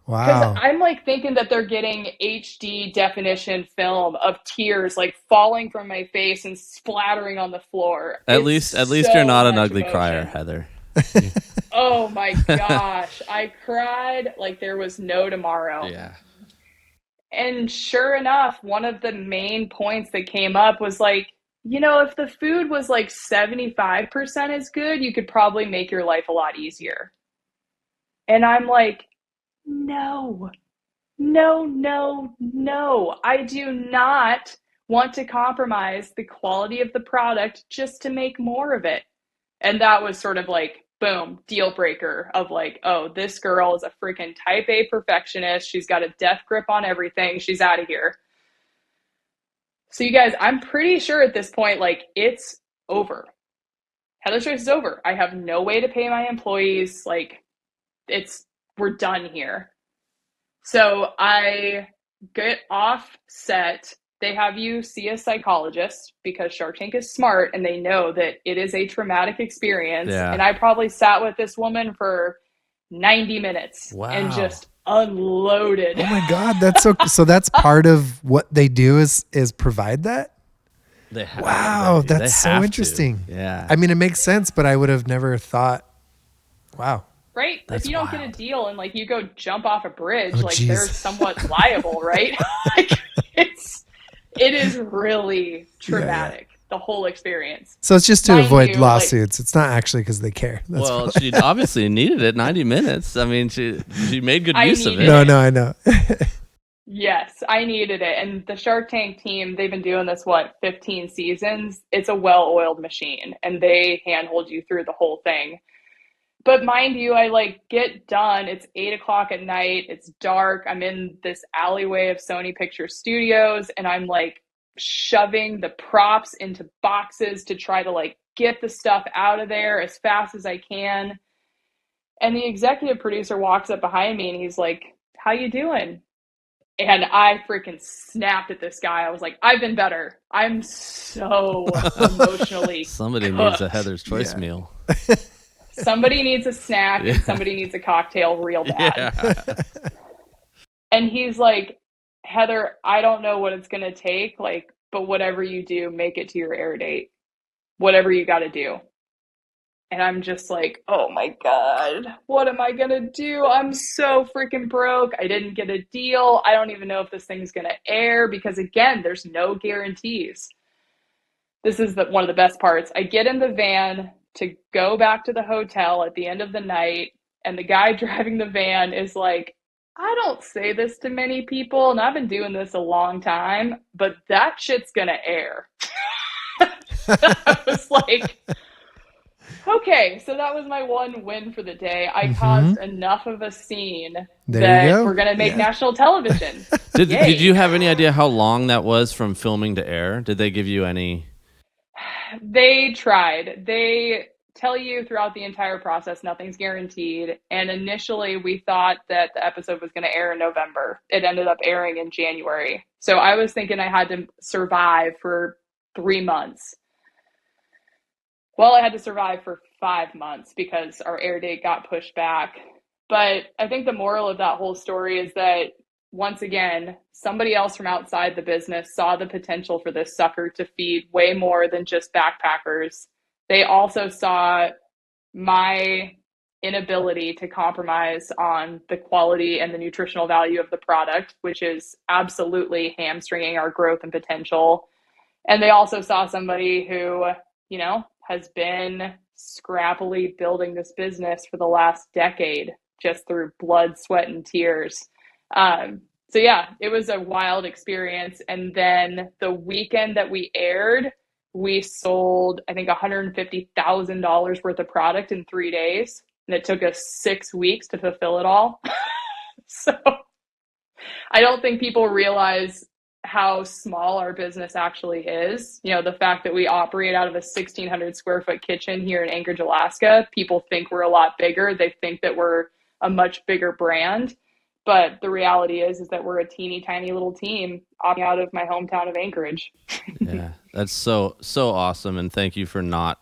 Wow. Because I'm like thinking that they're getting HD definition film of tears like falling from my face and splattering on the floor. At least you're not an ugly crier, Heather. Oh my gosh. I cried like there was no tomorrow. Yeah. And sure enough, one of the main points that came up was like, you know, if the food was like 75% as good, you could probably make your life a lot easier. And I'm like, no. I do not want to compromise the quality of the product just to make more of it. And that was sort of like, boom, deal breaker of like, oh, this girl is a freaking type A perfectionist. She's got a death grip on everything. She's out of here. So you guys, I'm pretty sure at this point, like it's over. Heather's Choice is over. I have no way to pay my employees. Like we're done here. So I get off set. They have you see a psychologist because Shark Tank is smart and they know that it is a traumatic experience. Yeah. And I probably sat with this woman for 90 minutes and just unloaded. Oh my God. That's so that's part of what they do is provide that. That's so interesting. Yeah. I mean, it makes sense, but I would have never thought, wow. Right? If you don't get a deal and like you go jump off a bridge, they're somewhat liable, right? Like it is really traumatic, the whole experience. So it's just to avoid lawsuits. It's not actually because they care. She obviously needed it 90 minutes. I mean, she made good use of it. No, I know. Yes, I needed it. And the Shark Tank team, they've been doing this, 15 seasons? It's a well-oiled machine, and they handhold you through the whole thing. But mind you, I get done. It's 8:00 at night. It's dark. I'm in this alleyway of Sony Picture Studios, and I'm shoving the props into boxes to try to get the stuff out of there as fast as I can. And the executive producer walks up behind me and he's like, "How you doing?" And I freaking snapped at this guy. I was like, "I've been better. I'm so emotionally Somebody cooked. Needs a Heather's Choice meal. Somebody needs a snack and somebody needs a cocktail real bad." Yeah. And he's like, "Heather, I don't know what it's going to take, but whatever you do, make it to your air date. Whatever you got to do." And I'm just like, oh my God, what am I going to do? I'm so freaking broke. I didn't get a deal. I don't even know if this thing's going to air because, again, there's no guarantees. This is one of the best parts. I get in the van to go back to the hotel at the end of the night, and the guy driving the van is like, I don't say this to many people, and I've been doing this a long time, but that shit's going to air. I was like, okay, so that was my one win for the day. I caused enough of a scene that we're going to make national television. Did you have any idea how long that was from filming to air? Did they give you any? They tried. They tell you throughout the entire process, nothing's guaranteed. And initially, we thought that the episode was going to air in November. It ended up airing in January. So I was thinking I had to survive for 3 months. Well, I had to survive for 5 months because our air date got pushed back. But I think the moral of that whole story is that, once again, somebody else from outside the business saw the potential for this sucker to feed way more than just backpackers. They also saw my inability to compromise on the quality and the nutritional value of the product, which is absolutely hamstringing our growth and potential. And they also saw somebody who, has been scrappily building this business for the last decade, just through blood, sweat, and tears. So yeah, it was a wild experience. And then the weekend that we aired, we sold, I think, $150,000 worth of product in 3 days. And it took us 6 weeks to fulfill it all. So I don't think people realize how small our business actually is. The fact that we operate out of a 1,600 square foot kitchen here in Anchorage, Alaska, people think we're a lot bigger. They think that we're a much bigger brand. But the reality is that we're a teeny tiny little team operating out of my hometown of Anchorage. Yeah, that's so awesome. And thank you for not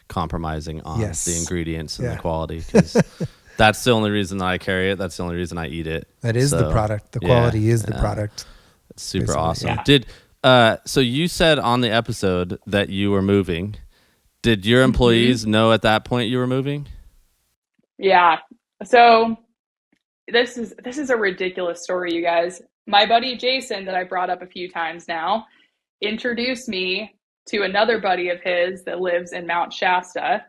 compromising on the ingredients and the quality, because that's the only reason I carry it. That's the only reason I eat it. That is the product. The quality is the product. It's super awesome. Yeah. So you said on the episode that you were moving. Did your employees know at that point you were moving? Yeah. So this is a ridiculous story, you guys. My buddy Jason, that I brought up a few times now, introduced me to another buddy of his that lives in Mount Shasta.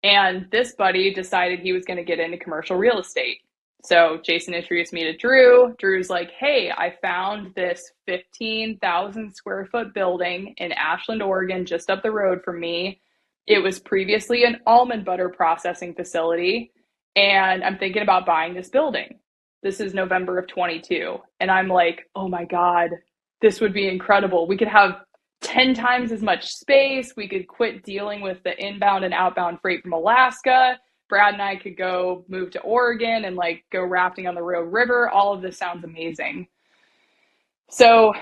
And this buddy decided he was going to get into commercial real estate. So Jason introduced me to Drew. Drew's like, hey, I found this 15,000 square foot building in Ashland, Oregon, just up the road from me. It was previously an almond butter processing facility, and I'm thinking about buying this building. This is November of 22. And I'm like, oh my God, this would be incredible. We could have 10 times as much space. We could quit dealing with the inbound and outbound freight from Alaska. Brad and I could go move to Oregon and go rafting on the Rogue River. All of this sounds amazing. So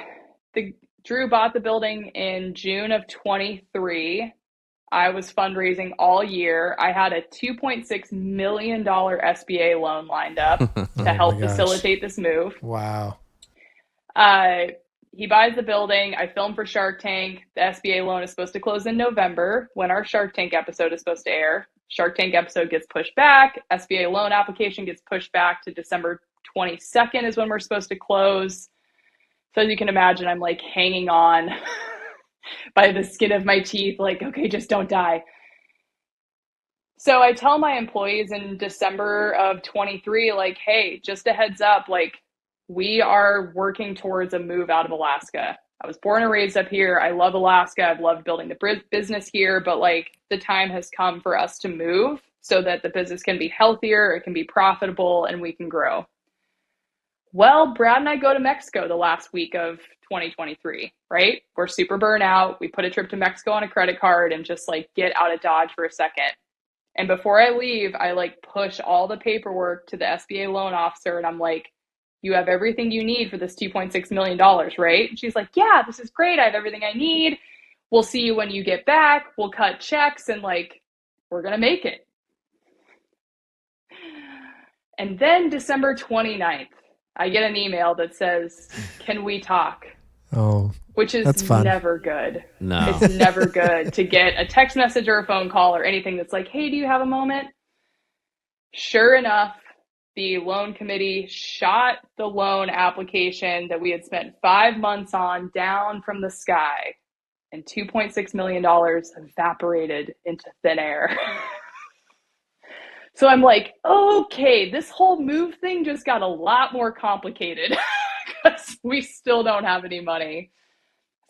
Drew bought the building in June of 23. I was fundraising all year. I had a $2.6 million SBA loan lined up to help facilitate this move. Wow. He buys the building. I film for Shark Tank. The SBA loan is supposed to close in November, when our Shark Tank episode is supposed to air. Shark Tank episode gets pushed back. SBA loan application gets pushed back to December 22nd is when we're supposed to close. So as you can imagine, I'm hanging on by the skin of my teeth, okay, just don't die. So I tell my employees in December of 23, hey, just a heads up, we are working towards a move out of Alaska. I was born and raised up here. I love Alaska. I've loved building the business here, but the time has come for us to move so that the business can be healthier, it can be profitable, and we can grow. Well, Brad and I go to Mexico the last week of 2023, right? We're super burnt out. We put a trip to Mexico on a credit card and just get out of Dodge for a second. And before I leave, I push all the paperwork to the SBA loan officer, and I'm like, you have everything you need for this $2.6 million, right? And she's like, yeah, this is great. I have everything I need. We'll see you when you get back. We'll cut checks and we're going to make it. And then December 29th, I get an email that says, can we talk? Oh, which that's is fun. never good. No. It's never good to get a text message or a phone call or anything that's like, hey, do you have a moment? Sure enough, the loan committee shot the loan application that we had spent 5 months on down from the sky, and $2.6 million evaporated into thin air. So I'm like, okay, this whole move thing just got a lot more complicated because we still don't have any money.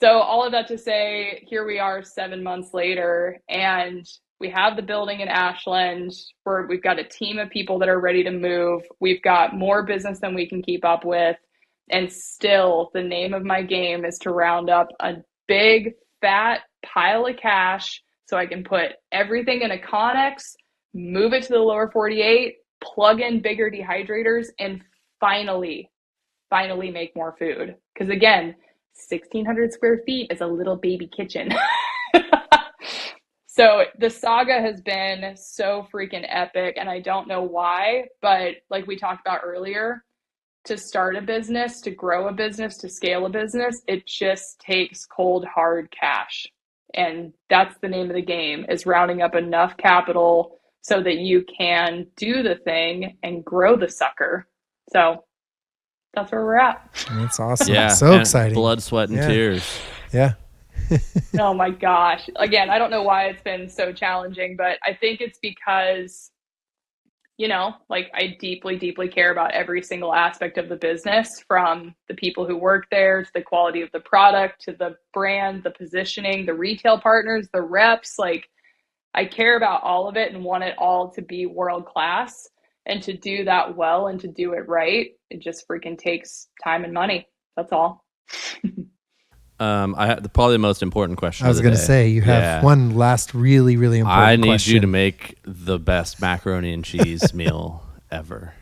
So all of that to say, here we are 7 months later, and we have the building in Ashland where we've got a team of people that are ready to move. We've got more business than we can keep up with. And still, the name of my game is to round up a big, fat pile of cash so I can put everything in a Connex, move it to the lower 48, plug in bigger dehydrators, and finally make more food. Because again, 1,600 square feet is a little baby kitchen. So the saga has been so freaking epic, and I don't know why, but like we talked about earlier, to start a business, to grow a business, to scale a business, it just takes cold, hard cash. And that's the name of the game, is rounding up enough capital so that you can do the thing and grow the sucker. So that's where we're at. That's awesome. Yeah. So and exciting. Blood, sweat, and tears. Yeah. Oh my gosh. Again, I don't know why it's been so challenging, but I think it's because, like I deeply, deeply care about every single aspect of the business, from the people who work there to the quality of the product, to the brand, the positioning, the retail partners, the reps. Like I care about all of it and want it all to be world class. And to do that well and to do it right, it just freaking takes time and money. That's all. I have probably the most important question. I was going to say, you have one last really, really important question. I need you to make the best macaroni and cheese meal ever,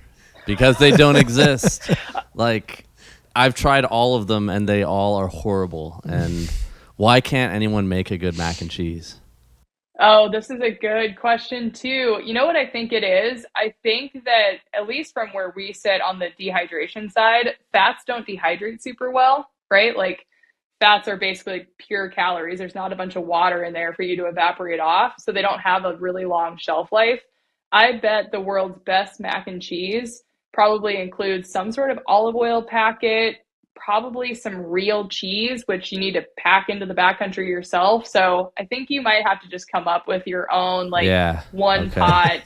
because they don't exist. Like, I've tried all of them and they all are horrible. And why can't anyone make a good mac and cheese? Oh, this is a good question too. You know what I think it is? I think that, at least from where we sit on the dehydration side, fats don't dehydrate super well, right? Like fats are basically pure calories. There's not a bunch of water in there for you to evaporate off, so they don't have a really long shelf life. I bet the world's best mac and cheese probably includes some sort of olive oil packet, probably some real cheese, which you need to pack into the backcountry yourself. So I think you might have to just come up with your own pot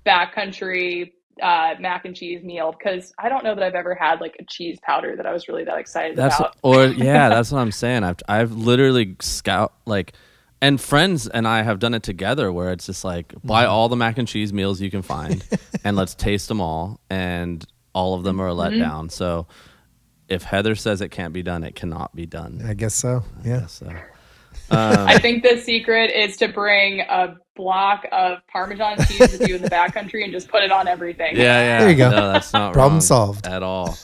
backcountry mac and cheese meal, because I don't know that I've ever had like a cheese powder that I was really that excited about. That's what I'm saying. I've literally and friends and I have done it together, where it's just like, buy all the mac and cheese meals you can find and let's taste them all, and all of them are a letdown. So if Heather says it can't be done, it cannot be done. I guess so. Yeah. I guess so. I think the secret is to bring a block of Parmesan cheese with you in the backcountry and just put it on everything. Yeah. There you go. No, that's not Problem wrong solved at all.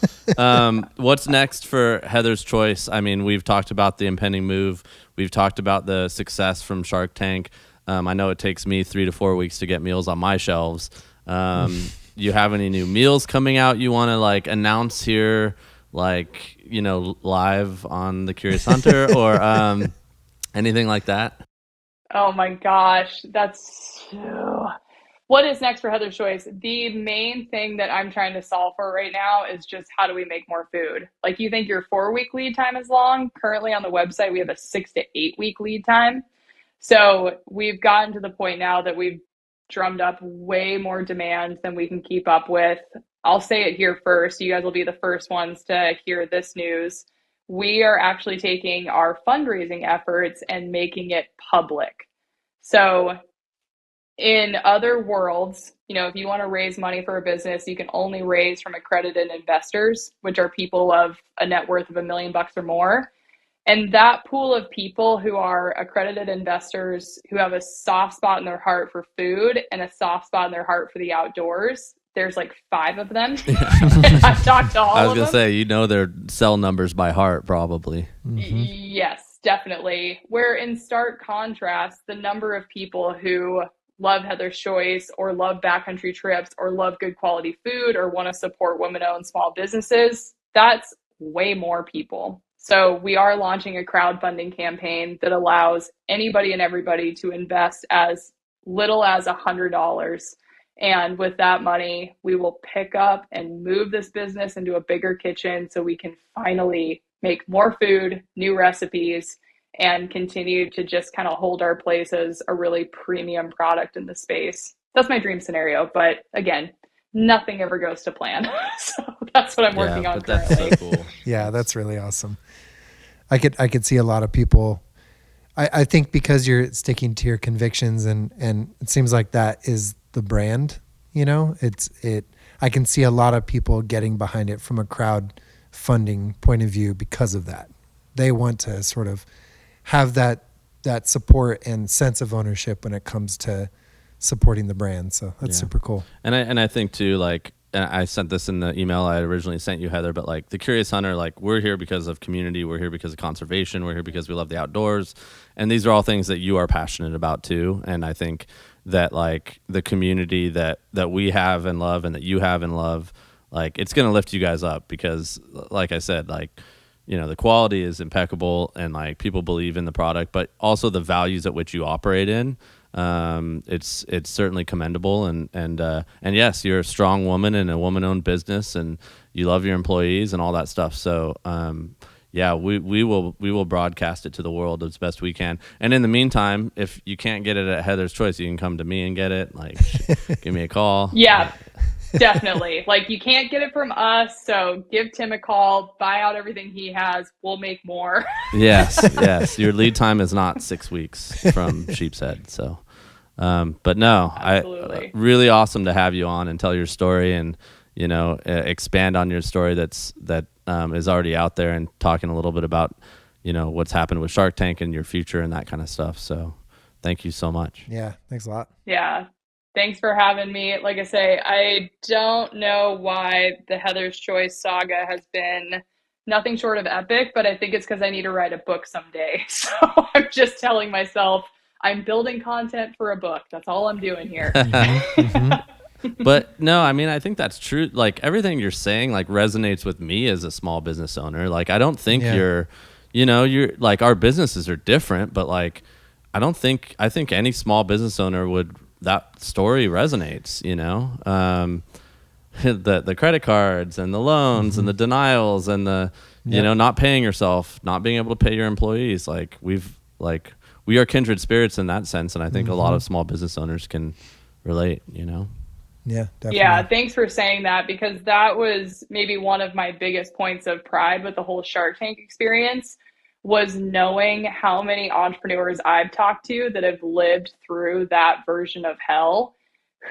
What's next for Heather's Choice? I mean, we've talked about the impending move. We've talked about the success from Shark Tank. I know it takes me 3 to 4 weeks to get meals on my shelves. You have any new meals coming out you want to announce here, live on The Curious Hunter or anything like that? Oh my gosh, what is next for Heather's Choice? The main thing that I'm trying to solve for right now is just, how do we make more food? Like, you think your 4-week lead time is long? Currently on the website, we have a 6 to 8 week lead time. So we've gotten to the point now that we've drummed up way more demand than we can keep up with. I'll say it here first. You guys will be the first ones to hear this news. We are actually taking our fundraising efforts and making it public. So in other worlds, if you want to raise money for a business, you can only raise from accredited investors, which are people of a net worth of $1 million or more. And that pool of people who are accredited investors who have a soft spot in their heart for food and a soft spot in their heart for the outdoors, there's 5 of them. I've talked to all of them. I was going to say, their cell numbers by heart, probably. Mm-hmm. Yes, definitely. Where in stark contrast, the number of people who love Heather's Choice or love backcountry trips or love good quality food or want to support women-owned small businesses, that's way more people. So we are launching a crowdfunding campaign that allows anybody and everybody to invest as little as $100. And with that money, we will pick up and move this business into a bigger kitchen so we can finally make more food, new recipes, and continue to just kind of hold our place as a really premium product in the space. That's my dream scenario. But again, nothing ever goes to plan. So that's what I'm working on currently. That's so cool. Yeah, that's really awesome. I could see a lot of people. I think because you're sticking to your convictions and it seems like that is the brand, you know, I can see a lot of people getting behind it from a crowdfunding point of view because of that. They want to sort of have that support and sense of ownership when it comes to supporting the brand. So that's super cool. And I think too, like, and I sent this in the email I originally sent you, Heather, but like the Curious Hunter, like we're here because of community. We're here because of conservation. We're here because we love the outdoors. And these are all things that you are passionate about too. And I think that like the community that we have and love and that you have and love, like it's going to lift you guys up because like I said, like, you know, the quality is impeccable and like people believe in the product, but also the values at which you operate in. It's certainly commendable and yes, you're a strong woman in a woman-owned business and you love your employees and all that stuff. So, yeah, we will broadcast it to the world as best we can. And in the meantime, if you can't get it at Heather's Choice, you can come to me and get it. Like, give me a call. Yeah, definitely. Like you can't get it from us. So give Tim a call, buy out everything he has. We'll make more. Yes. Your lead time is not 6 weeks from Sheepshead. So, but no, really awesome to have you on and tell your story and, you know, expand on your story that is already out there and talking a little bit about, you know, what's happened with Shark Tank and your future and that kind of stuff. So thank you so much. Yeah. Thanks a lot. Yeah. Thanks for having me. Like I say, I don't know why the Heather's Choice saga has been nothing short of epic, but I think it's because I need to write a book someday. So I'm just telling myself I'm building content for a book. That's all I'm doing here. But no, I mean, I think that's true. Like everything you're saying, like resonates with me as a small business owner. Like, I don't think you're like our businesses are different, but like, I think any small business owner that story resonates, you know, the credit cards and the loans and the denials and the, you know, not paying yourself, not being able to pay your employees. Like we are kindred spirits in that sense. And I think a lot of small business owners can relate, you know? Yeah, definitely. Yeah, thanks for saying that because that was maybe one of my biggest points of pride with the whole Shark Tank experience was knowing how many entrepreneurs I've talked to that have lived through that version of hell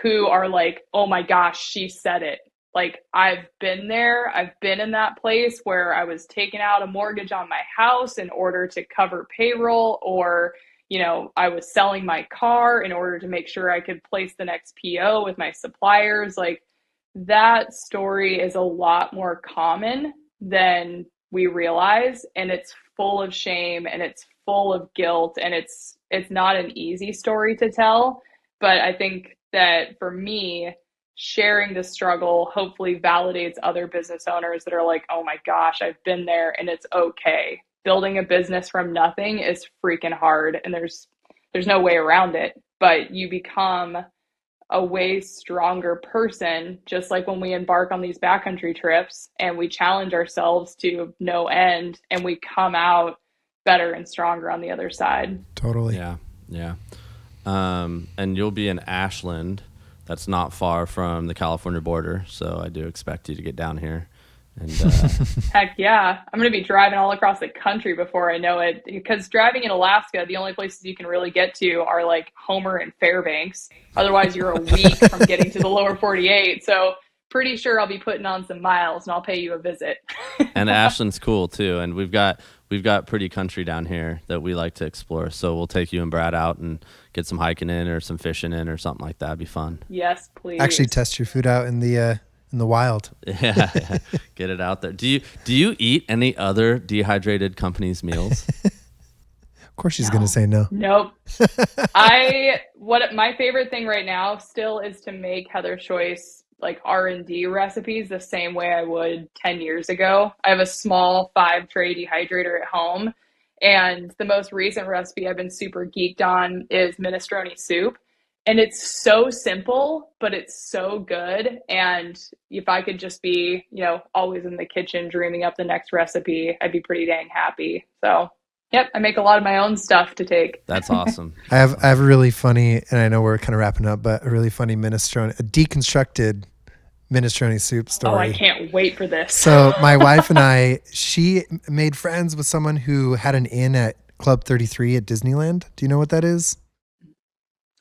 who are like, oh my gosh, she said it. Like I've been there. I've been in that place where I was taking out a mortgage on my house in order to cover payroll or you know, I was selling my car in order to make sure I could place the next PO with my suppliers. Like that story is a lot more common than we realize. And it's full of shame and it's full of guilt. And it's not an easy story to tell. But I think that for me, sharing the struggle hopefully validates other business owners that are like, oh my gosh, I've been there and it's okay. Building a business from nothing is freaking hard and there's no way around it, but you become a way stronger person, just like when we embark on these backcountry trips and we challenge ourselves to no end and we come out better and stronger on the other side. Totally. Yeah. And you'll be in Ashland. That's not far from the California border. So I do expect you to get down here. And Heck yeah. I'm going to be driving all across the country before I know it because driving in Alaska, the only places you can really get to are like Homer and Fairbanks. Otherwise, you're a week from getting to the lower 48. So pretty sure I'll be putting on some miles and I'll pay you a visit. And Ashland's cool too. And we've got pretty country down here that we like to explore. So we'll take you and Brad out and get some hiking in or some fishing in or something like that. It'd be fun. Yes, please. Actually test your food out in the wild. Yeah, get it out there. Do you eat any other Dehydrated companies' meals? Of course she's going to say no. Nope. My favorite thing right now still is to make Heather's Choice like R&D recipes the same way I would 10 years ago. I have a small 5-tray dehydrator at home, and the most recent recipe I've been super geeked on is minestrone soup. And it's so simple, but it's so good. And if I could just be, always in the kitchen dreaming up the next recipe, I'd be pretty dang happy. So, yep, I make a lot of my own stuff to take. That's awesome. I have a really funny, and I know we're kind of wrapping up, but a really funny minestrone, a deconstructed minestrone soup story. Oh, I can't wait for this. So my wife and she made friends with someone who had an inn at Club 33 at Disneyland. Do you know what that is?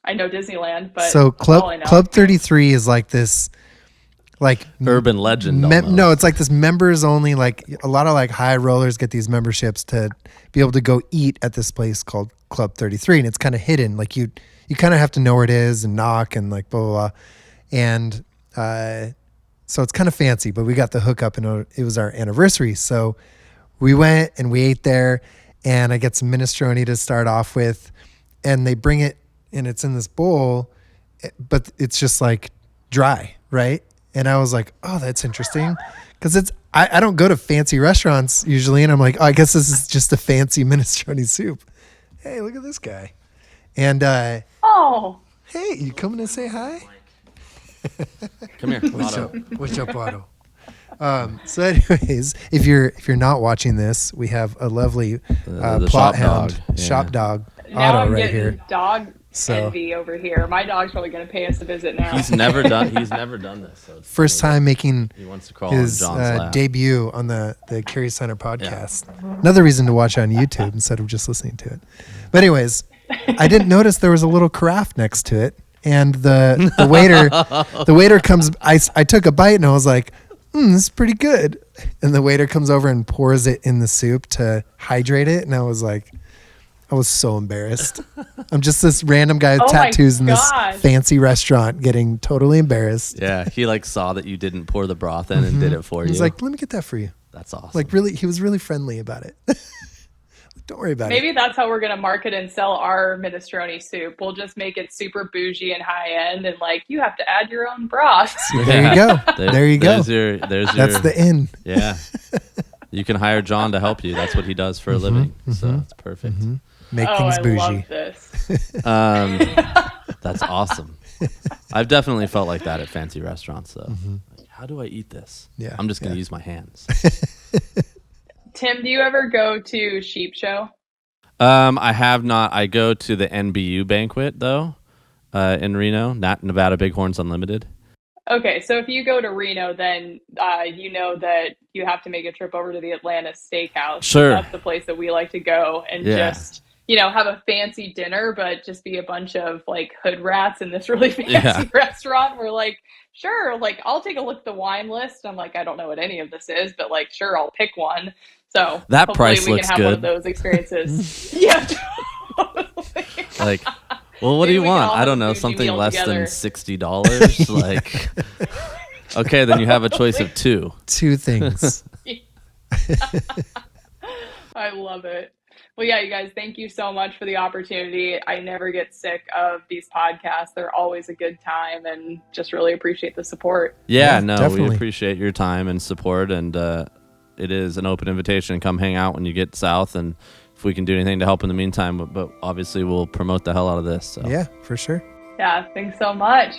I know Disneyland, but so Club 33 is like this, like urban legend. No, it's like this members only. Like a lot of like high rollers get these memberships to be able to go eat at this place called Club 33, and it's kind of hidden. Like you kind of have to know where it is and knock and like blah blah blah, and so it's kind of fancy. But we got the hookup, and it was our anniversary, so we went and we ate there, and I get some minestrone to start off with, and they bring it. And it's in this bowl, but it's just like dry, right? And I was like, oh, that's interesting. Because I don't go to fancy restaurants usually. And I'm like, oh, I guess this is just a fancy minestrone soup. Hey, look at this guy. And, hey, you coming to say hi? Come here, Otto. What's up, Otto? So anyways, if you're not watching this, we have a lovely the plot shop hound, dog. shop dog, now Otto I'm right getting here. dog envy over here. My dog's probably going to pay us a visit now. He's never done this. So First time making he wants to crawl his on John's lap. debut on the Carry Center podcast. Yeah. Another reason to watch it on YouTube instead of just listening to it. But anyways, I didn't notice there was a little carafe next to it, and the waiter comes. I took a bite and I was like, this is pretty good. And the waiter comes over and pours it in the soup to hydrate it, and I was so embarrassed. I'm just this random guy with tattoos in this fancy restaurant getting totally embarrassed. Yeah, he like saw that you didn't pour the broth in and did it for you. He's like, let me get that for you. That's awesome. Like really, he was really friendly about it. Don't worry about it. Maybe that's how we're going to market and sell our minestrone soup. We'll just make it super bougie and high end, and like you have to add your own broth. There you go. There you go. That's the in. Yeah. You can hire John to help you. That's what he does for a living. So it's perfect. Make things bougie. I love this. That's awesome. I've definitely felt like that at fancy restaurants, though. Like, how do I eat this? Yeah, I'm just going to use my hands. Tim, do you ever go to Sheep Show? I have not. I go to the NBU banquet, though, in Reno, Nevada Bighorns Unlimited. Okay, so if you go to Reno, then you know that you have to make a trip over to the Atlanta Steakhouse. Sure. That's the place that we like to go and just, have a fancy dinner, but just be a bunch of like hood rats in this really fancy restaurant. We're like, sure, like I'll take a look at the wine list. I'm like, I don't know what any of this is, but like, sure, I'll pick one. So that price we looks can have good. one of those experiences. Yeah, totally. Like, well, what do you want? I don't know, something less than $60. Like, okay, then you have a choice of two things. I love it. Well, yeah, you guys, thank you so much for the opportunity. I never get sick of these podcasts. They're always a good time, and just really appreciate the support. Yeah, no, definitely. We appreciate your time and support, and it is an open invitation. Come hang out when you get south, and if we can do anything to help in the meantime, but obviously we'll promote the hell out of this. So. Yeah, for sure. Yeah, thanks so much.